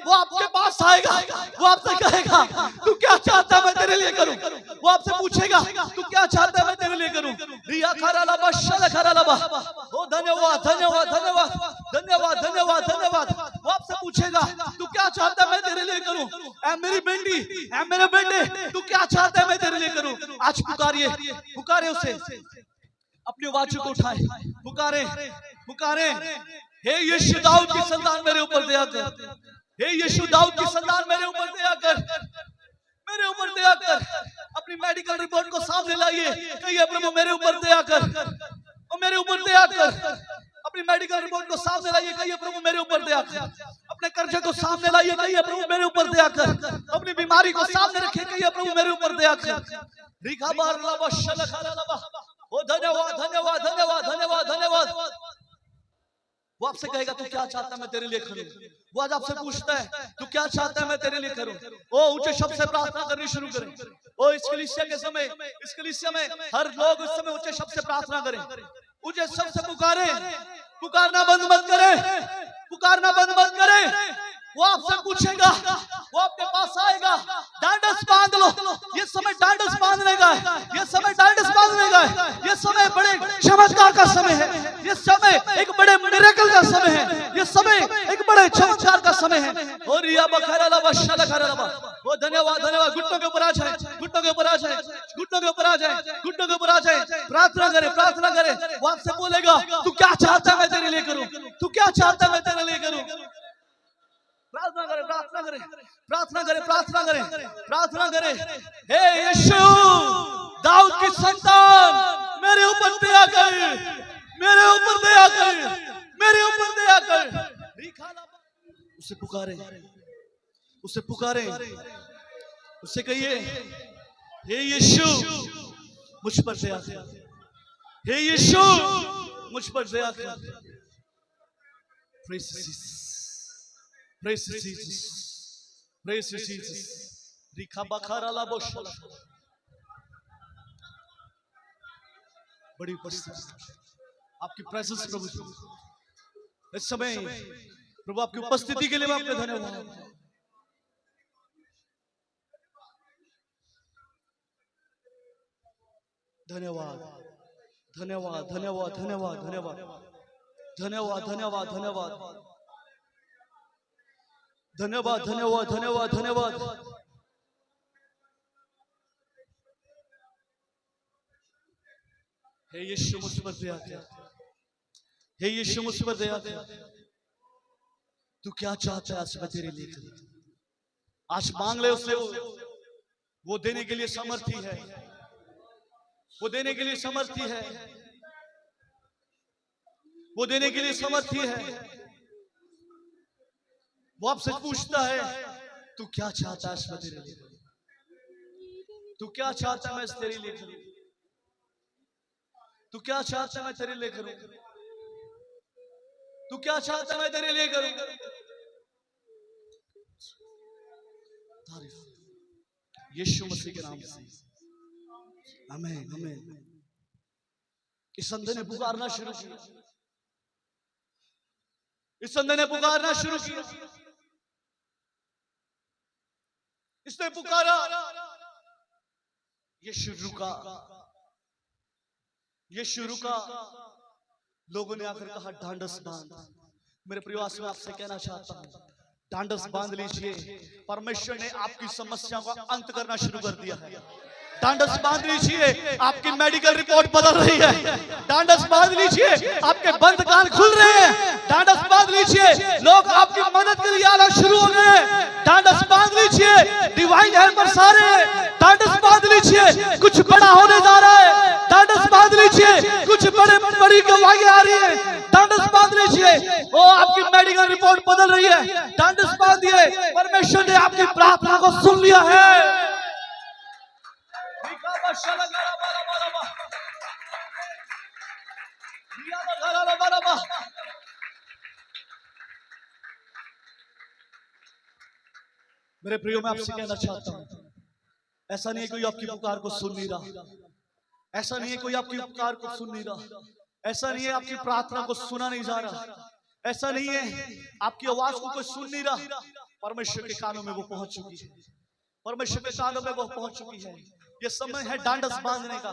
वो आपके पास आएगा, वो आपसे कहेगा तू क्या चाहता है मैं तेरे लिए करूं? वो आपसे पूछेगा तू क्या चाहता है मैं तेरे लिए करूं? रिया खरा लबा शल खरा लबा। ओ धन्यवाद, धन्यवाद, धन्यवाद, धन्यवाद, धन्यवाद, धन्यवाद। वो आपसे पूछेगा तू क्या चाहता है मैं तेरे लिए करूं? ऐ मेरी बेटी, ऐ मेरे बेटे, तू क्या चाहता है मैं तेरे लिए करूं? आज पुकारिए, पुकारे उसे, अपनी आवाज को उठाए, पुकारे, पुकारे, हे यीशु दाऊद की संतान मेरे ऊपर दया कर, हे यीशु दाऊद की संतान मेरे ऊपर दया कर, मेरे ऊपर दया कर। अपनी मेडिकल रिपोर्ट को सामने लाइए, कहिए प्रभु मेरे ऊपर दया कर, और मेरे ऊपर दया कर। अपनी मेडिकल रिपोर्ट को सामने लाइए, कहिए प्रभु मेरे ऊपर दया कर। अपने कर्जे को सामने लाइए, कहिए प्रभु मेरे ऊपर दया कर। अपनी बीमारी को सामने रखिए, कहिए प्रभु मेरे ऊपर दया कर। रिखा बार लबा शल खरा लबा। ओ धन्यवाद, धन्यवाद, धन्यवाद, धन्यवाद, धन्यवाद। वो आपसे कहेगा तू क्या चाहता है मैं तेरे लिए करूं? वो आज आपसे पूछता है तू क्या चाहता है मैं तेरे लिए करूं? ओ ऊंचे शब्द से प्रार्थना करनी शुरू करें। ओ इस कलीसिया के समय, इस कलीसिया में हर लोग इस समय ऊंचे शब्द से प्रार्थना करें, ऊंचे शब्द से पुकारे, पुकारना बंद मत करें, पुकारना बंद मत करें। वो आपसे पूछेगा, वो आपके पास आएगा, डांडस बांध लो। ये समय डांडस बांधने का है, ये समय डांडस बांधने का है, ये समय बड़े चमत्कार का समय है, ये समय एक बड़े मिरेकल का समय है, ये समय एक बड़े चमत्कार का समय है। और या बखरा लबा शल खरा लबा। वो धन्यवाद, धन्यवाद। घुटनों के ऊपर आ जाए, घुटनों के ऊपर आ जाए, घुटनों के ऊपर आ जाए, घुटनों के ऊपर आ जाए। प्रार्थना करे, प्रार्थना करे। वो आपसे बोलेगा तू क्या चाहता है मैं तेरे लिए करूं? तू क्या चाहता है मैं तेरे लिए करूं? प्रार्थना करे, प्रार्थना करे, प्रार्थना करे, प्रार्थना करे, प्रार्थना करे। हे यीशु दाऊद की संतान मेरे ऊपर दया कर, मेरे ऊपर दया कर, मेरे ऊपर दया कर। उसे पुकारे, उसे पुकारे, उसे कहिए हे यीशु मुझ पर दया कर, हे यीशु मुझ पर दया कर। Praise Jesus. Praise Jesus. Praise Jesus. Rikha bakhara la boshala. बड़ी उपस्थिति आपकी प्रेजेंस प्रभु जी। इस समय प्रभु आपकी उपस्थिति के लिए मैं आपका धन्यवाद। धन्यवाद धन्यवाद धन्यवाद धन्यवाद धन्यवाद धन्यवाद धन्यवाद धन्यवाद धन्यवाद धन्यवाद धन्यवाद धन्यवाद। हे यीशु मुझ पर दया कर, हे यीशु मुझ पर दया कर। तू क्या चाहता है आज मैं तेरे लिए करूं? आज मांग ले उससे, वो देने के लिए समर्थी है, वो देने के लिए समर्थी है, वो देने के लिए समर्थी है। वो आपसे पूछता है तू क्या चाहता है आज मैं तेरे लिए करूं? तू क्या चाहता है मैं तेरे लिए करूं? तू क्या चाहता है मैं तेरे लिए करूं? तू क्या चाहता है मैं तेरे लिए करूं? तारीफ यीशु मसीह के नाम से। आमीन आमीन। इस अंधे ने पुकारना शुरू किया, इस अंधे ने पुकारना शुरू किया। इसने पुकारा, यीशु रुका, यीशु रुका। लोगों ने आकर कहा ढांढस बांध। मेरे प्रयास में आपसे कहना चाहता हूं, ढांढस बांध लीजिए। परमेश्वर ने आपकी समस्याओं का अंत करना शुरू कर दिया है। ढांढस बांध लीजिए, आपकी मेडिकल रिपोर्ट बदल रही है। ढांढस बांध लीजिए, आपके बंद कान खुल रहे हैं। ढांढस बांध लीजिए, लोग आपकी मदद के लिए आना शुरू हो गए। ढांढस बांध लीजिए, डिवाइन हेल्पर सारे। ढांढस बांध लीजिए, कुछ बड़ा होने जा रहा है। ढांढस बांध लीजिए, कुछ बड़ी गवाही आ रही है। ढांढस बांध लीजिए, वो आपकी मेडिकल रिपोर्ट बदल रही है। ढांढस बांधिए, परमेश्वर ने आपकी प्रार्थना को सुन लिया है। मेरे प्रियो में आपसे कहना चाहता हूं, ऐसा नहीं है कोई आपकी पुकार को सुन नहीं रहा, ऐसा नहीं है कोई आपकी पुकार को सुन नहीं रहा, ऐसा नहीं है आपकी प्रार्थना को सुना नहीं जा रहा, ऐसा नहीं है आपकी आवाज को कोई सुन नहीं रहा। परमेश्वर के कानों में वो पहुंच चुकी है, परमेश्वर के कानों में वो पहुंच चुकी है। ये समय है ढांढस बांधने का,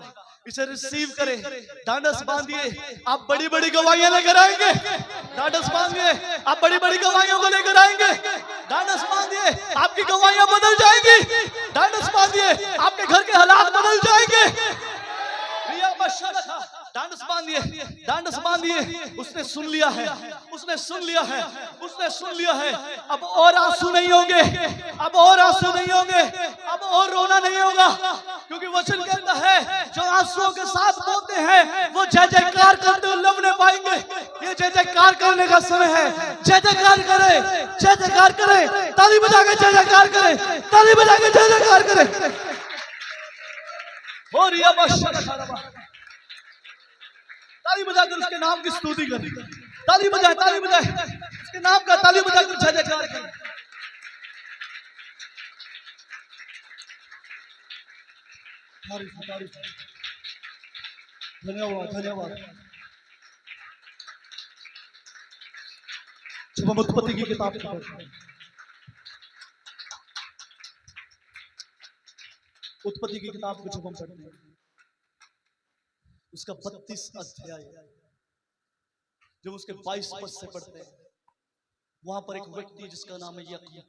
इसे रिसीव करें। ढांढस बांधिए, आप बड़ी बड़ी गवाहियां लेकर आएंगे। ढांढस बांधिए, आप बड़ी बड़ी गवाहियों को लेकर आएंगे। ढांढस बांधिए, आपकी गवाहियां बदल जाएंगी। ढांढस बांधिए, आपके घर के हालात बदल जाएंगे। ढांढस बांधिए, ढांढस बांधिए। उसने सुन लिया है, उसने सुन लिया है, उसने सुन लिया है। अब और आंसू नहीं होंगे, अब और आंसू नहीं होंगे, अब और रोना नहीं होगा। क्योंकि वचन कहता है जो आंसुओं के साथ रोते हैं वो जय जयकार करते हुए लवने पाएंगे। ये जय जयकार करने का समय है। जय जयकार करे, जय जयकार करे, ताली बजा के जय जयकार करे, ताली बजा के जय जयकार करे। हो रिया बशा, ताली बजाकर उसके नाम की स्तुति करें। ताली बजाए, ताली बजाए, उसके नाम का ताली बजाकर जय जयकार करें। धन्यवाद धन्यवाद। जब हम उत्पत्ति की किताब पढ़ते हैं, उत्पत्ति की किताब को जब हम पढ़ते हैं, उसका 32 अध्याय, जब उसके 22 पद से पढ़ते हैं, वहां पर एक व्यक्ति जिसका नाम है याकूब,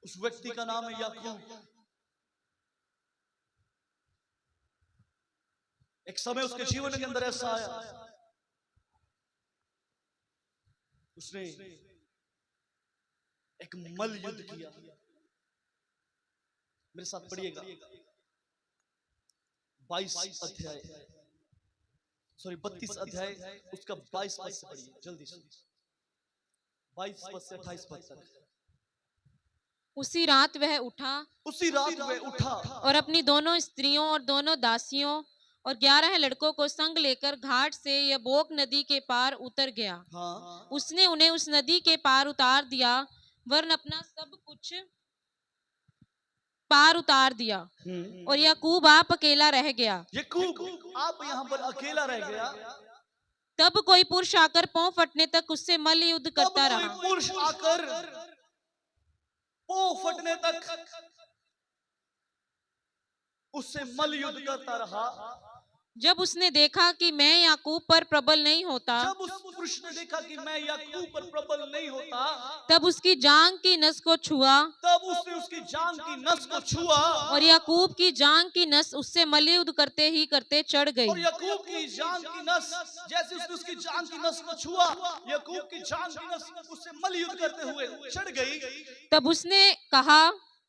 उस व्यक्ति का नाम है याकूब। एक समय उसके जीवन के अंदर ऐसा आया, उसने एक मल युद्ध किया। मेरे साथ पढ़िएगा 22 अध्याय, सॉरी 32 अध्याय, उसका 22 पद से पढ़िए जल्दी से, 22 पद से 28 पद तक। उसी रात वह उठा, उसी रात वह उठा और अपनी दोनों स्त्रियों और दोनों दासियों और 11 लड़कों को संग लेकर घाट से यब्बोक नदी के पार उतर गया। हाँ, उसने उन्हें उस नदी के पार उतार दिया, वरन अपना सब कुछ पार उतार दिया, और याकूब आप अकेला रह गया। याकूब आप यहाँ पर अकेला रह गया। तब कोई पुरुष आकर पांव फटने तक उससे मल्ल युद्ध तब करता कोई रहा। पुरुष आकर पांव फटने तक उससे मल्ल युद्ध करता रहा। जब उसने देखा कि मैं याकूब पर प्रबल नहीं होता, जब उस पुरुष ने देखा कि मैं याकूब पर प्रबल नहीं होता, तब उसकी जांग की नस को छुआ, तब उसने उसकी जांग की नस को छुआ, और याकूब की जांग की नस उससे मल्ल युद्ध करते ही करते चढ़ और गई। याकूब की जांग की नस, जैसे उसने उसकी जांग की नस को छुआ, याकूब की जांग की नस उससे मल्ल युद्ध करते हुए चढ़ गई। तब उसने कहा,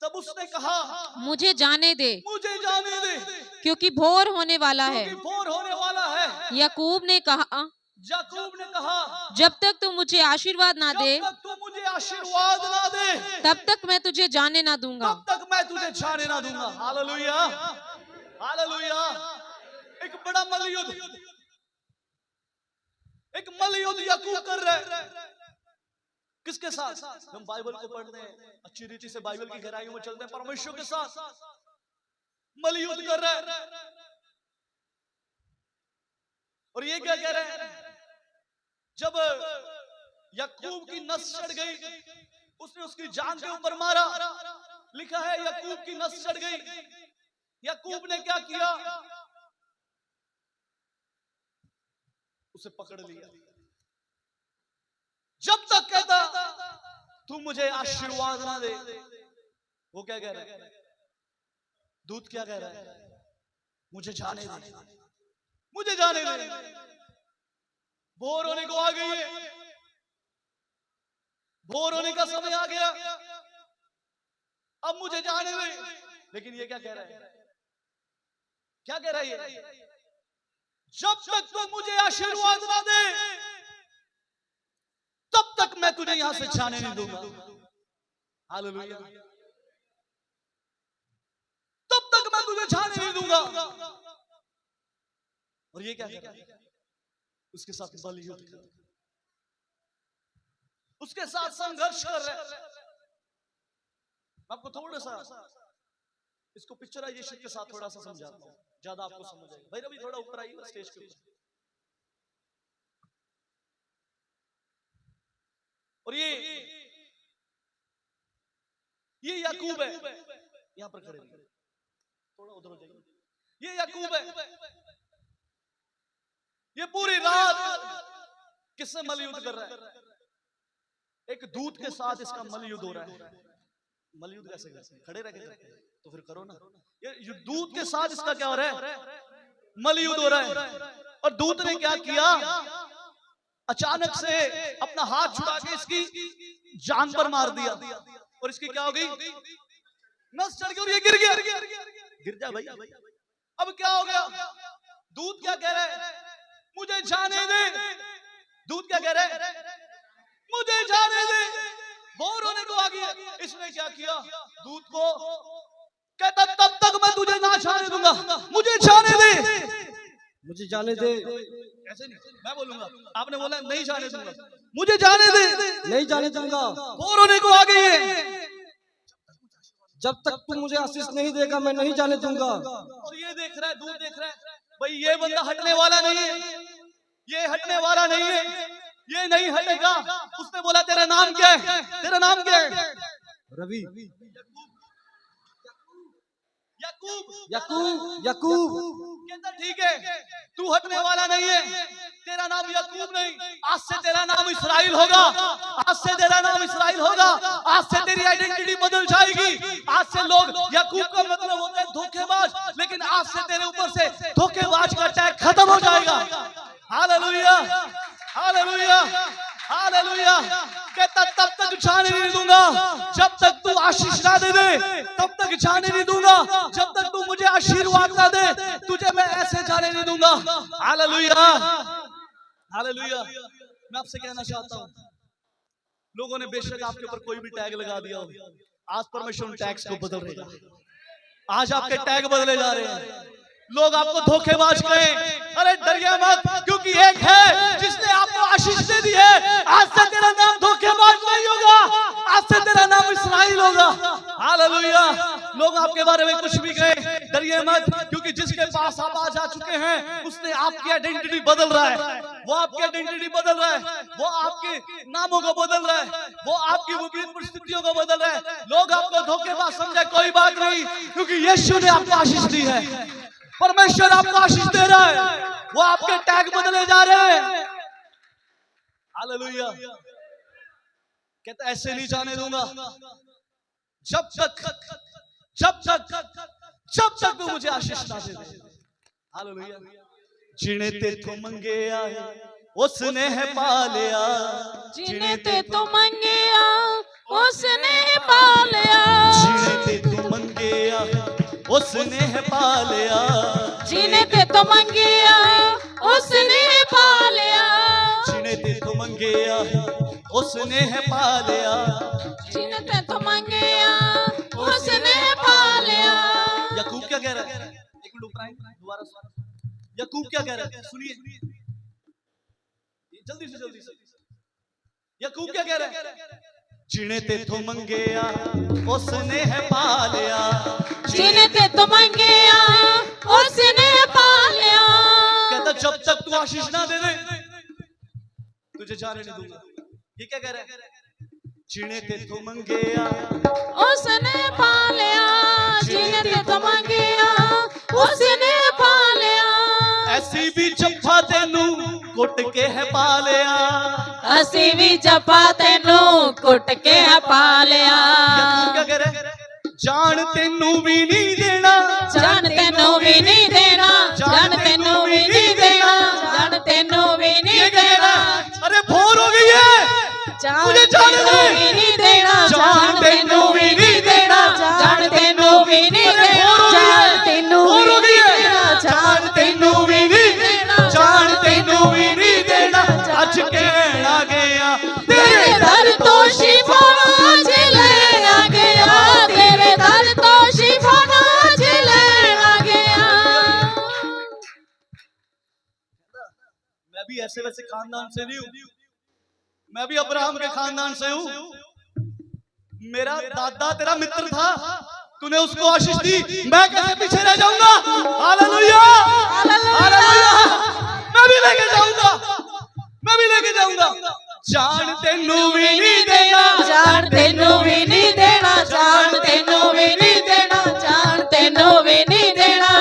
तब उसने कहा, मुझे जाने दे, मुझे जाने दे, क्योंकि भोर होने वाला है। क्योंकि भोर होने वाला है। याकूब ने कहा, याकूब ने कहा, जब तक तू मुझे आशीर्वाद ना दे, जब तक तू मुझे आशीर्वाद ना दे, तब तक मैं तुझे जाने ना दूंगा। तब तक मैं तुझे जाने ना दूंगा। Hallelujah, hallelujah. एक बड़ा मल्लयुद्ध, एक मल्लयुद्ध याकूब कर रहा है। किसके साथ? हम बाइबल को पढ़ते हैं, अच्छी रीति से बाइबल की गहराइयों में चलते हैं, परमेश्वर के साथ मल्लयुद्ध कर रहा है। और ये क्या कह रहे हैं? जब याकूब की नस चढ़ गई, उसने उसकी जान के ऊपर मारा। लिखा है याकूब की नस चढ़ गई। याकूब ने क्या किया? उसे पकड़ लिया। जब तक कहता तू मुझे आशीर्वाद ना दे, वो क्या कह रहा है? दूत क्या कह रहा है? मुझे जाने दे, मुझे जाने दे। भोर होने को आ गई है, भोर होने का समय आ गया, अब मुझे जाने दे। लेकिन ये क्या कह रहा है? क्या कह रहा है ये? जब तक तू मुझे आशीर्वाद ना दे, तब तक मैं तुझे यहां से जाने नहीं दूंगा। हालेलुया। तब तक मैं तुझे जाने नहीं दूंगा। और ये क्या कह रहा है? उसके साथ बल युद्ध कर, उसके साथ संघर्ष कर रहे हैं। आपको थोड़ा सा इसको पिक्चराइजेशन के साथ थोड़ा सा समझाता हूं, ज्यादा आपको समझ आएगा। भाई रवि थोड़ा ऊपर आइए स्टेज के ऊपर। और ये याकूब है, यहां पर खड़े रहिए, थोड़ा उधर हो जाइए। ये याकूब है, ये पूरी रात किससे मल्लयुद्ध कर रहा है? एक दूत के साथ इसका मल्लयुद्ध हो रहा है। मल्लयुद्ध कैसे करते हैं? खड़े रह के करते हैं, तो फिर करो ना। ये दूत के साथ इसका क्या हो रहा है? मल्लयुद्ध हो रहा है। और दूत ने क्या किया? अचानक से अपना हाथ छुड़ा के इसकी जान पर मार दिया, और इसकी क्या हो गई? नस चढ़ गई, और ये गिर गया। गिर जा भाई। अब क्या हो गया? दूत क्या कह रहा है? मुझे जाने दे। दूत क्या कह रहा है? मुझे जाने दे। भोर होने को आ गया। इसने क्या किया? दूत को कहता तब तक मैं तुझे ना जाने दूंगा, मुझे जाने दे, मुझे जाने दे। ऐसे नहीं, मैं बोलूंगा। आपने बोला नहीं जाने दूंगा, मुझे जाने दे, नहीं जाने दूंगा। भोर होने को आ गई है, जब तक तू मुझे आशीष नहीं देगा मैं नहीं जाने दूंगा। और ये देख रहा है, दूत देख रहा है, भाई ये बंदा हटने वाला नहीं है, ये हटने वाला नहीं है, ये नहीं हटेगा। उसने बोला तेरा नाम क्या है? तेरा नाम क्या है? रवि। याकूब। याकूब। याकूब। कहता ठीक है, तू हटने वाला नहीं है, तेरा नाम याकूब नहीं, आज से तेरा नाम इस्राएल होगा, आज से तेरा नाम इस्राएल होगा, आज से तेरी आइडेंटिटी बदल जाएगी। आज से लोग, याकूब का मतलब होता है धोखेबाज, लेकिन आज से तेरे ऊपर से धोखेबाज का टैग खत्म हो जाएगा। Hallelujah, hallelujah, hallelujah. कहता तब तक जाने नहीं दूंगा, जब तक तू आशीष ना दे दे, तब तक जाने नहीं दूंगा, जब तक तू मुझे आशीर्वाद ना दे, तुझे मैं ऐसे जाने नहीं दूंगा। Hallelujah, hallelujah. मैं आपसे कहना चाहता हूं, लोगों ने बेशक आपके ऊपर कोई भी टैग लगा दिया हो, आज परमेश्वर उन टैग्स को बदल रहा है। आज आपके टैग बदले जा रहे हैं। लोग आपको धोखेबाज कहें, अरे डरिए मत, क्योंकि एक है जिसने आपको आशीष दे दी है। आज से तेरा नाम धोखेबाज नहीं होगा, आज से तेरा नाम इस्राएल होगा। हालेलुया। लोग आपके बारे में कुछ भी कहें, डरिए मत, क्योंकि जिसके पास आप आज आ चुके हैं उसने आपकी आइडेंटिटी बदल रहा है। वो आपकी आइडेंटिटी बदल रहा है, वो आपके नामों को बदल रहा है, वो आपकी विपरीत परिस्थितियों को बदल रहा है। लोग आपको धोखेबाज समझे, कोई बात नहीं, क्योंकि यीशु ने आपको आशीष दी है। परमेश्वर आपको आशीष दे रहा है, वो आपके टैग बदले जा रहे हैं। हालेलुया। कहता ऐसे नहीं जाने दूंगा जब तक तू मुझे आशीष ना दे दे। हालेलुया। जिने ते तो मंगे आए उसने है पा लिया, जिन्हें ते तो मंगे उसने पा लिया, जिने ते तो मंगे आए उसने है पा लिया, जिन्हें ते तो मंगे उसने पा लिया, जिने ते तो मंगे आए उसने है पा लिया, जिन्हें ते तो मंगे उसने पा लिया। याकूब क्या कह रहा है? एक मिनट ऊपर आए, दोबारा सुनो। याकूब क्या कह रहा है? सुनिए जल्दी से। याकूब क्या कह रहा है? जिने ते तो मंगे उसने है पा लिया, जिन्हें ते तो मंगे उसने पा लिया। कहता जब तक तू आशीष ना दे दे तुझे जाने नहीं दूंगा। ये क्या कह रहा है? जिने ते तो मंगे उसने पा लिया, जिन्हें ते तो मंगे उसने पा लिया। ऐसी भी जप्फा तेनू कुट के है पा लिया, असी भी जपा तेनू कुट के पा लिया। याकूब क्या कह रहा है? जान तेनू भी नहीं देना, जान तेनू भी नहीं देना, जान तेनू भी नहीं देना, जान तेनू भी नहीं देना, अरे भोर हो गई है, जान मुझे जाने तेनू दे। भी नहीं देना, जान तेनू भी नहीं देना, जान तेनू भी नहीं देना, जान तेनू भोर हो भी गई नहीं है, देना, जान तेनू भी नहीं देना, जान तेनू भी नहीं देना। अज कहना गया तेरे दर तो शिफा आज लेना गया, तेरे दर तो शिफा आज लेना गया। मैं भी ऐसे वैसे खानदान से नहीं हूँ, मैं भी अब्राहम के खानदान से हूँ। मेरा दादा तेरा मित्र था, तूने उसको आशीष दी, मैं कैसे पीछे रह जाऊंगा? Hallelujah, hallelujah. मैं भी लेके जाऊंगा, मैं भी लेके जाऊंगा। जान तेनू भी नहीं देना, जान तेनू भी नहीं देना, जान तेनू भी नहीं देना, जान तेनू भी नहीं देना।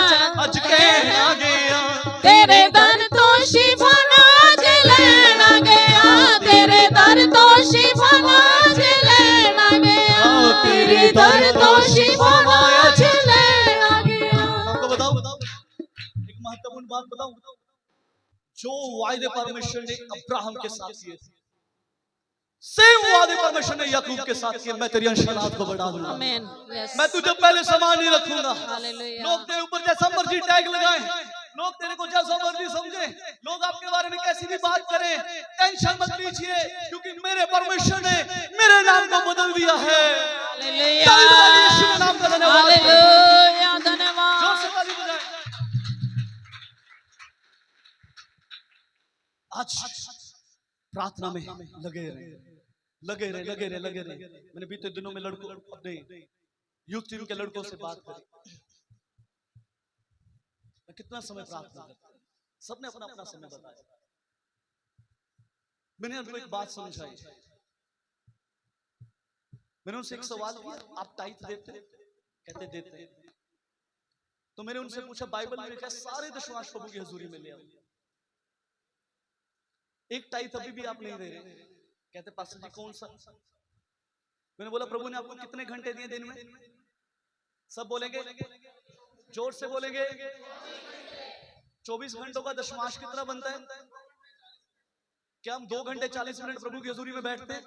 अज कहना गया तेरे दर तो शिफा आज लेना गया, तेरे दर तो शिफा आज लेना गया, तेरे दर तो शिफा आज लेना गया। आपको बताओ एक महत्वपूर्ण बात बताऊं, जो वायदे परमेश्वर ने अब्राहम के साथ किए थे, सेम वादे परमेश्वर ने याकूब के साथ किए। मैं तेरी अंशनात को बढ़ा दूंगा, आमीन। यस। मैं तुझे पहले समान नहीं रखूंगा। हालेलुया। लोग तेरे ऊपर जैसा मर्जी टैग लगाएं, लोग तेरे को जैसा मर्जी समझे, लोग आपके बारे में कैसी भी बात करें, टेंशन मत लीजिए, क्योंकि मेरे परमेश्वर ने मेरे नाम को बदल दिया है। हालेलुया। ताली बजाइए यीशु के नाम का धन्यवाद। हालेलुया, जोर धन्यवाद। से ताली बजाएं। आज प्रार्थना में लगे रहे। मैंने बीते दिनों में लड़कों, अपने यूथ टीम के लड़कों से बात करी, मैं कितना समय प्रार्थना करता हूं, सबने अपना अपना समय बताया। मैंने उनको एक बात समझाई, मैंने उनसे एक सवाल किया, आप टाइट देते? कहते देते। तो मैंने उनसे पूछा बाइबल में लिखा है सारे दशमांश प्रभु की हजूरी में ले आओ, एक टाइट अभी भी आप नहीं दे रहे। कहते पास्टर जी कौन सा? मैंने बोला प्रभु ने आपको कितने घंटे दिए दिन में? सब बोलेंगे, जोर से बोलेंगे। 24 घंटों का दशमांश कितना बनता है? क्या हम 2 घंटे 40 मिनट प्रभु की हजूरी में बैठते हैं?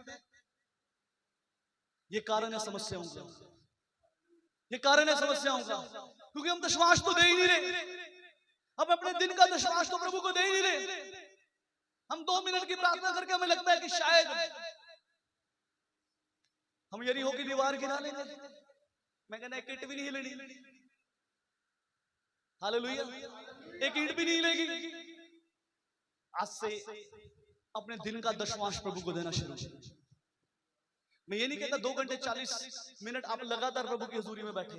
ये कारण है समस्याओं का, ये कारण है समस्याओं का, क्योंकि हम दशमांश तो दे ही नहीं रहे। हम अपने दिन का दशमांश तो प्रभु को दे ही नहीं रहे। हम 2 मिनट की प्रार्थना करके हमें लगता है कि शायद हम यरीहो की दीवार गिरा लेंगे। मैं कहना किट भी नहीं हिलनी। हालेलुया। एक ईंट भी नहीं लेगी। आज से अपने दिन का दशमांश प्रभु को देना शुरू करें। मैं ये नहीं कहता 2 घंटे 40 मिनट आप लगातार प्रभु की हुजूरी में बैठे,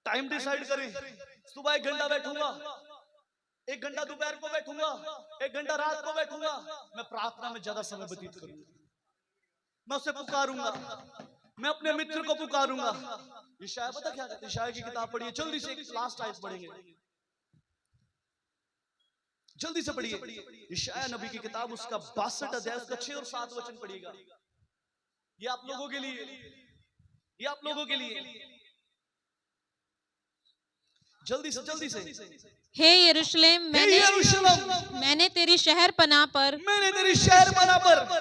टाइम डिसाइड करें। सुबह 1 घंटा बैठूंगा, 1 घंटा दोपहर को बैठूंगा, 1 घंटा रात को बैठूंगा। मैं प्रार्थना में ज्यादा समय व्यतीत करूंगा, मैं उसे पुकारूंगा, मैं अपने मित्र को पुकारूंगा। यशायाह पता क्या कहते हैं? यशायाह की किताब पढ़िए, जल्दी से एक लास्ट आयत पढ़ेंगे, जल्दी से पढ़िए। यशायाह नबी की किताब उसका 62 अध्याय उसका 6 और 7 वचन पढ़िएगा। ये आप लोगों के लिए, ये आप लोगों के लिए, जल्दी से। हे यरूशलेम, मैंने तेरी शहर पनाह पर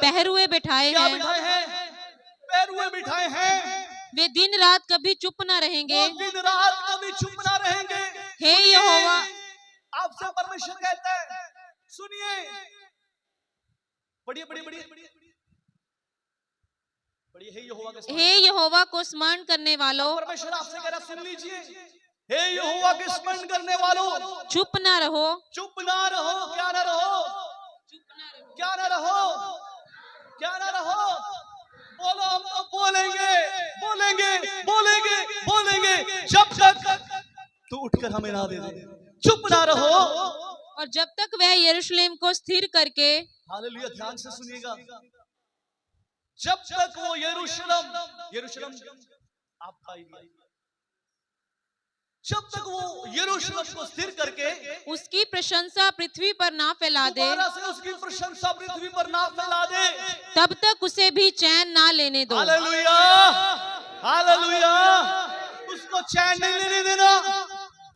पहरुए बिठाए क्या हैं। बिठाए हैं? पैरुए बिठाए हैं। वे दिन रात कभी चुप न रहेंगे। वो दिन रात कभी चुप ना रहेंगे। हे यहोवा, आपसे परमेश्वर कहता है, सुनिए, पढ़िए। हे यहोवा के हे यहोवा को स्मरण करने वालों, परमेश्वर आपसे कह रहा, सुन लीजिए। हे यहोवा के स्मरण करने वालों, चुप न रहो। चुप ना रहो। क्या ना रहो? क्या ना रहो? क्या ना रहो? बोलो, हम तो बोलेंगे जब तक तू उठकर हमें ना दे दे। चुप ना रहो। और जब तक वह यरूशलेम को स्थिर करके, हालेलुया, ध्यान से सुनिएगा। जब तक वो यरूशलेम आपका एरिया, जब तक वो यरूशलेम को स्थिर करके उसकी प्रशंसा पृथ्वी पर ना फैला दे, दोबारा से उसकी प्रशंसा पृथ्वी पर ना फैला दे, तब तक उसे भी चैन ना लेने दो। हालेलुया। उसको चैन नहीं लेने देना,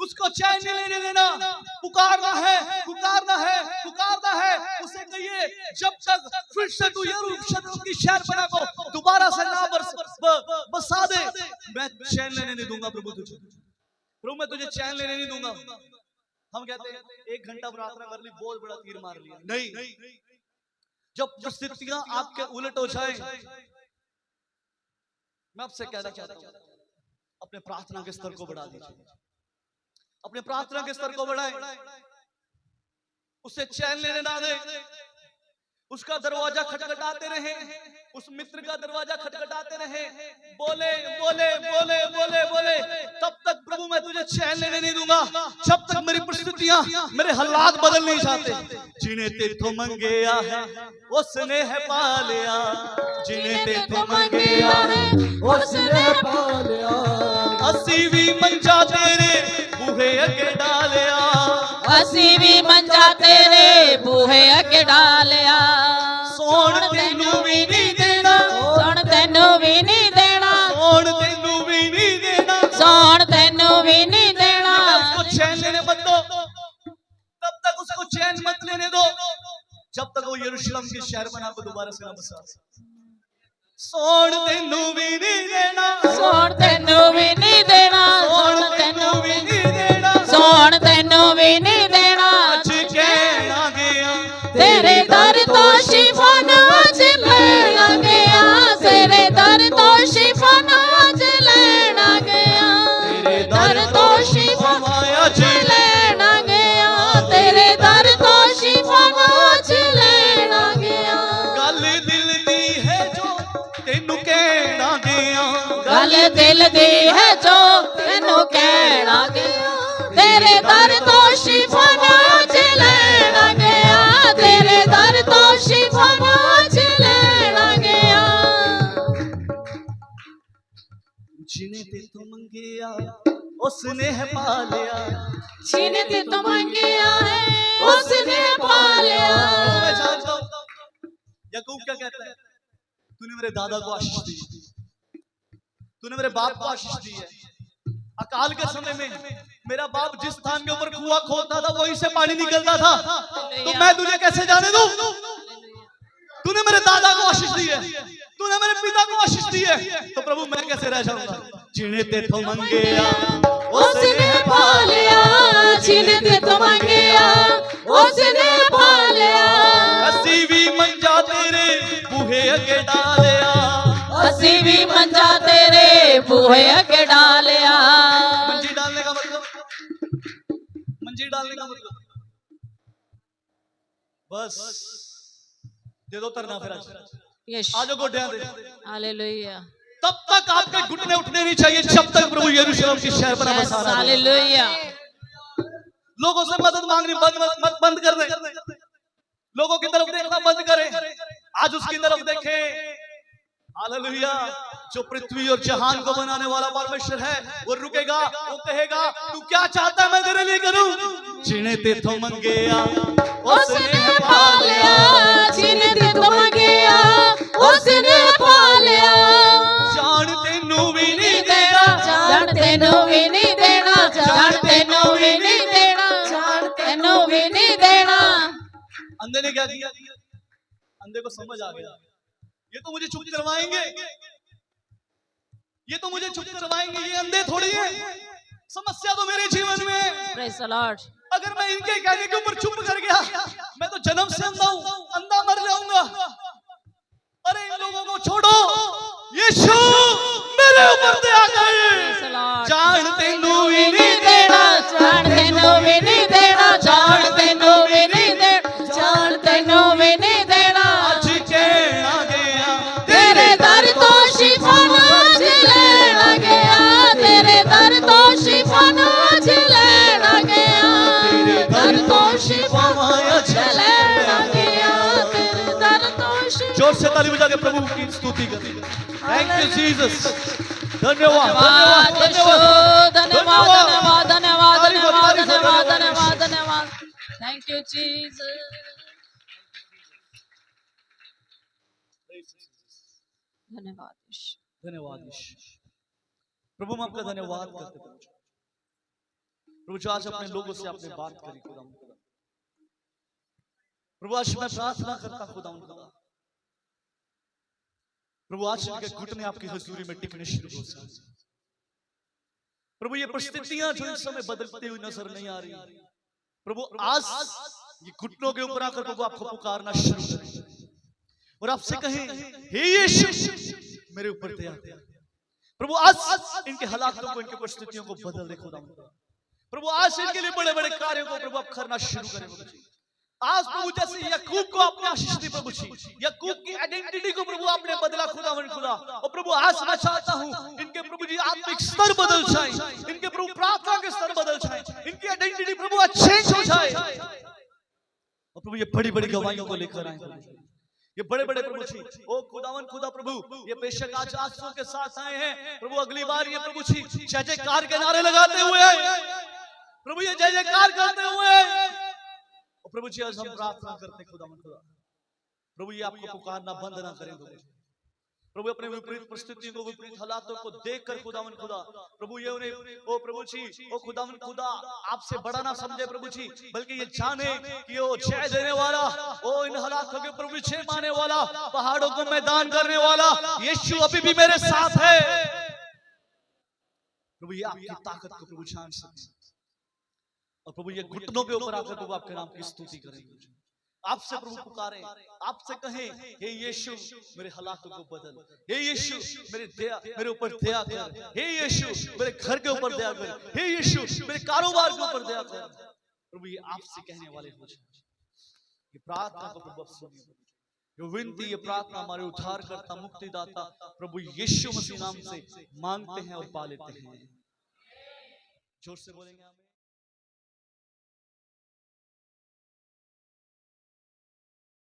उसको चैन नहीं लेने देना। पुकारना है। उसे कहिए, जब तक फिर से तू यरूशलेम की शहरपनाह को दोबारा से ना बसा दे, मैं चैन लेने नहीं दूंगा। प्रभु मैं तुझे चैन लेने नहीं दूंगा। हम कहते हैं 1 घंटा प्रार्थना कर ली, बहुत बड़ा तीर मार लिया। नहीं, जब परिस्थितियां आपके उलट हो जाए, मैं आपसे कहना चाहता हूं, अपने प्रार्थना के स्तर को बढ़ा दीजिए, अपने प्रार्थना के स्तर को बढ़ाएं। उसे चैन लेने ना दे, उसका दरवाजा खटखटाते रहे, उस मित्र का दरवाजा खटखटाते रहे, बोले, तब तक प्रभु मैं तुझे चैन लेने नहीं दूंगा, जब तक मेरी परिस्थितियां, मेरे हालात बदल नहीं जाते। जिन्हें तेथों मंगेया है उसने है पा लिया, जिन्हें तेथों मंगेया है उसने पा लिया। 80 भी मंजा तेरे बूहे अगे डालिया, 80 भी मंजा तेरे बूहे अगे डालिया। सोन तेनू भी नहीं देना, सोन तेनू भी नहीं देना, सोन तेनू भी नहीं देना, सोन तेनू भी नहीं देना। उसको चैन लेने मत दो, तब तक उसको चैन मत लेने दो, जब तक वो यरूशलेम की शहरपनाह को दोबारा से ना बसा। सोन तेनू भी नहीं देना, सोन तेनू भी नहीं देना, सोन तेनू भी नहीं देना, सोन तेनू भी नहीं देना। अज कहना गया तेरे दर तो शिफा आज लेना गया, तेरे दर तो शिफा आज लेना गया, तेरे दर तो शिफा आज लेना गया, तेरे दर तो शिफा आज लेना गया। गल दिल दी है जो तेनू कहना गया, गल दिल दी है जो तेनू कहना गया, तेरे दर तो शिफा आज लेना गया, तेरे दर तो शिफा आज लेना गया। जिन्हें तेथों मंगेया उसने है पा लिया, जिन्हें तेथों मंगेया है उसने पा लिया। मैं जानता हूं याकूब क्या कहता है, तूने मेरे दादा को आशीष दी, तूने मेरे बाप को आशीष दी है। अकाल के समय में मेरा बाप जिस स्थान के ऊपर कुआं खोदता था वहीं से पानी निकलता था, तो मैं तुझे कैसे जाने दूं? तूने मेरे दादा को आशीष दी है, तूने मेरे पिता को आशीष दी है, तो प्रभु मैं कैसे रह जाऊंगा? जिन्हें तेथों मंगेया उसने पा लिया, जिन्हें तेथों मंगेया उसने पा लिया। 80 भी मंजा तेरे बूहे अगे डालिया, 80 भी मंजा तेरे बूहे अगे डालिया। मंजी डालने का मतलब मंजीर डालने का मतलब बस दे दो तरना फिर यस आज गोड्या दे। हालेलुया तब तक आपके घुटने उठने नहीं चाहिए जब तक प्रभु यरूशलेम की शहर पर बसा रहा है। हालेलुया लोगों से मदद मांगनी बंद कर दे, लोगों की तरफ देखना बंद करें, आज उसकी तरफ देखें। हालेलुया। जो पृथ्वी और जहान को बनाने वाला परमेश्वर है वो रुकेगा, वो कहेगा तू क्या चाहता है मैं तेरे लिए करूं। जिन्हें ते तो मंगेया उसने पा लिया, जिन्हें ते तो मंगेया उसने पा लिया। जान तेनू भी नहीं देना, जान तेनू भी नहीं देना, जान तेनू भी नहीं देना, जान तेनू भी नहीं देना। अंधे ने क्या किया? अंधे को समझ आ गया ये तो मुझे चुप करवाएंगे, ये तो मुझे चुप करवाएंगे, ये अंधे थोड़ी है। समस्या तो मेरे जीवन में, प्रेज़ द लॉर्ड। अगर मैं इनके कहने के ऊपर चुप कर गया मैं तो जन्म से अंधा हूं, अंधा मर जाऊंगा। अरे इन लोगों को छोड़ो, यीशु मेरे ऊपर दया कर। जान तेनू भी नहीं देना, जान तेनू भी नहीं देना, जान तेनू भी नहीं देना, जान तेनू भी नहीं देना। आज कहना गया तेरे दर तो शिफा आज लेना गया, तेरे दर तो शिफा आज लेना गया, तेरे दर तो शिफा आज लेना गया, तेरे दर तो शिफा। जोर से ताली बजा के प्रभु की स्तुति करें। Thank you Jesus. धन्यवाद धन्यवाद धन्यवाद धन्यवाद धन्यवाद धन्यवाद धन्यवाद धन्यवाद धन्यवाद धन्यवाद। Thank you Jesus. धन्यवाद धन्यवाद प्रभु, हम आपका धन्यवाद करते हैं प्रभु जो आज अपने लोगों से आपने बात करी खुदा। प्रभु आज मैं प्रार्थना करता खुदा प्रभु आज इनके घुटने आपकी हजूरी में टिकने शुरू हो जाए। प्रभु ये परिस्थितियां जो इस समय बदलती हुई नजर नहीं आ रही, प्रभु आज ये घुटनों के ऊपर आकर प्रभु आपको पुकारना शुरू करें और आपसे कहें हे यीशु मेरे ऊपर दया कर। प्रभु आज इनके हालातों को, इनके परिस्थितियों को बदल दे खुदा। प्रभु आज इनके लिए बड़े बड़े कार्यों को प्रभु आप करना शुरू करें प्रभु जी। आज प्रभु जैसे याकूब को आपने आशीष दी प्रभु जी, याकूब की आइडेंटिटी को प्रभु आपने बदला खुदा मन खुदा। और प्रभु आज मैं चाहता हूं इनके प्रभु जी आत्मिक स्तर बदल जाए, इनके प्रभु प्रार्थना के स्तर बदल जाए, इनकी आइडेंटिटी प्रभु आज चेंज हो जाए। और प्रभु ये बड़ी बड़ी गवाहियों को लेकर आए, ये बड़े बड़े प्रभु जी ओ खुदावन खुदा प्रभु ये बेशक आज आंसुओं के साथ आए हैं प्रभु। अगली बार ये प्रभु जी जय जयकार के नारे लगाते हुए प्रभु, ये जय जयकार करते हुए और प्रभु जी आज हम प्रार्थना करते खुदावन खुदा प्रभु ये आपको पुकारना बंद ना करें प्रभु। अपने विपरीत परिस्थितियों को, विपरीत हालातों को देखकर खुदावन खुदा प्रभु ये उन्हें ओ प्रभु जी ओ खुदावन खुदा आपसे बड़ा ना समझे प्रभु जी, बल्कि ये जाने कि ओ जय देने वाला, ओ इन हालातों के प्रभु जय माने वाला, पहाड़ों को मैदान करने वाला यीशु अभी भी मेरे साथ है। प्रभु ये आपकी ताकत को प्रभु जान सके और प्रभु ये घुटनों के ऊपर आकर प्रभु आपके नाम की स्तुति करें। आपसे प्रभु पुकारें, आपसे कहें हे यीशु मेरे हालातों को बदल, हे यीशु मेरे ऊपर दया कर, हे यीशु मेरे घर के ऊपर दया कर, हे यीशु मेरे कारोबार के ऊपर दया कर। प्रभु ये आपसे कहने वाले हो जाए। ये प्रार्थना को प्रभु सुनिए, ये विनती, ये प्रार्थना हमारे उद्धारकर्ता मुक्तिदाता प्रभु यीशु मसीह नाम से मांगते हैं और पा लेते हैं। जोर से बोलेंगे आमीन।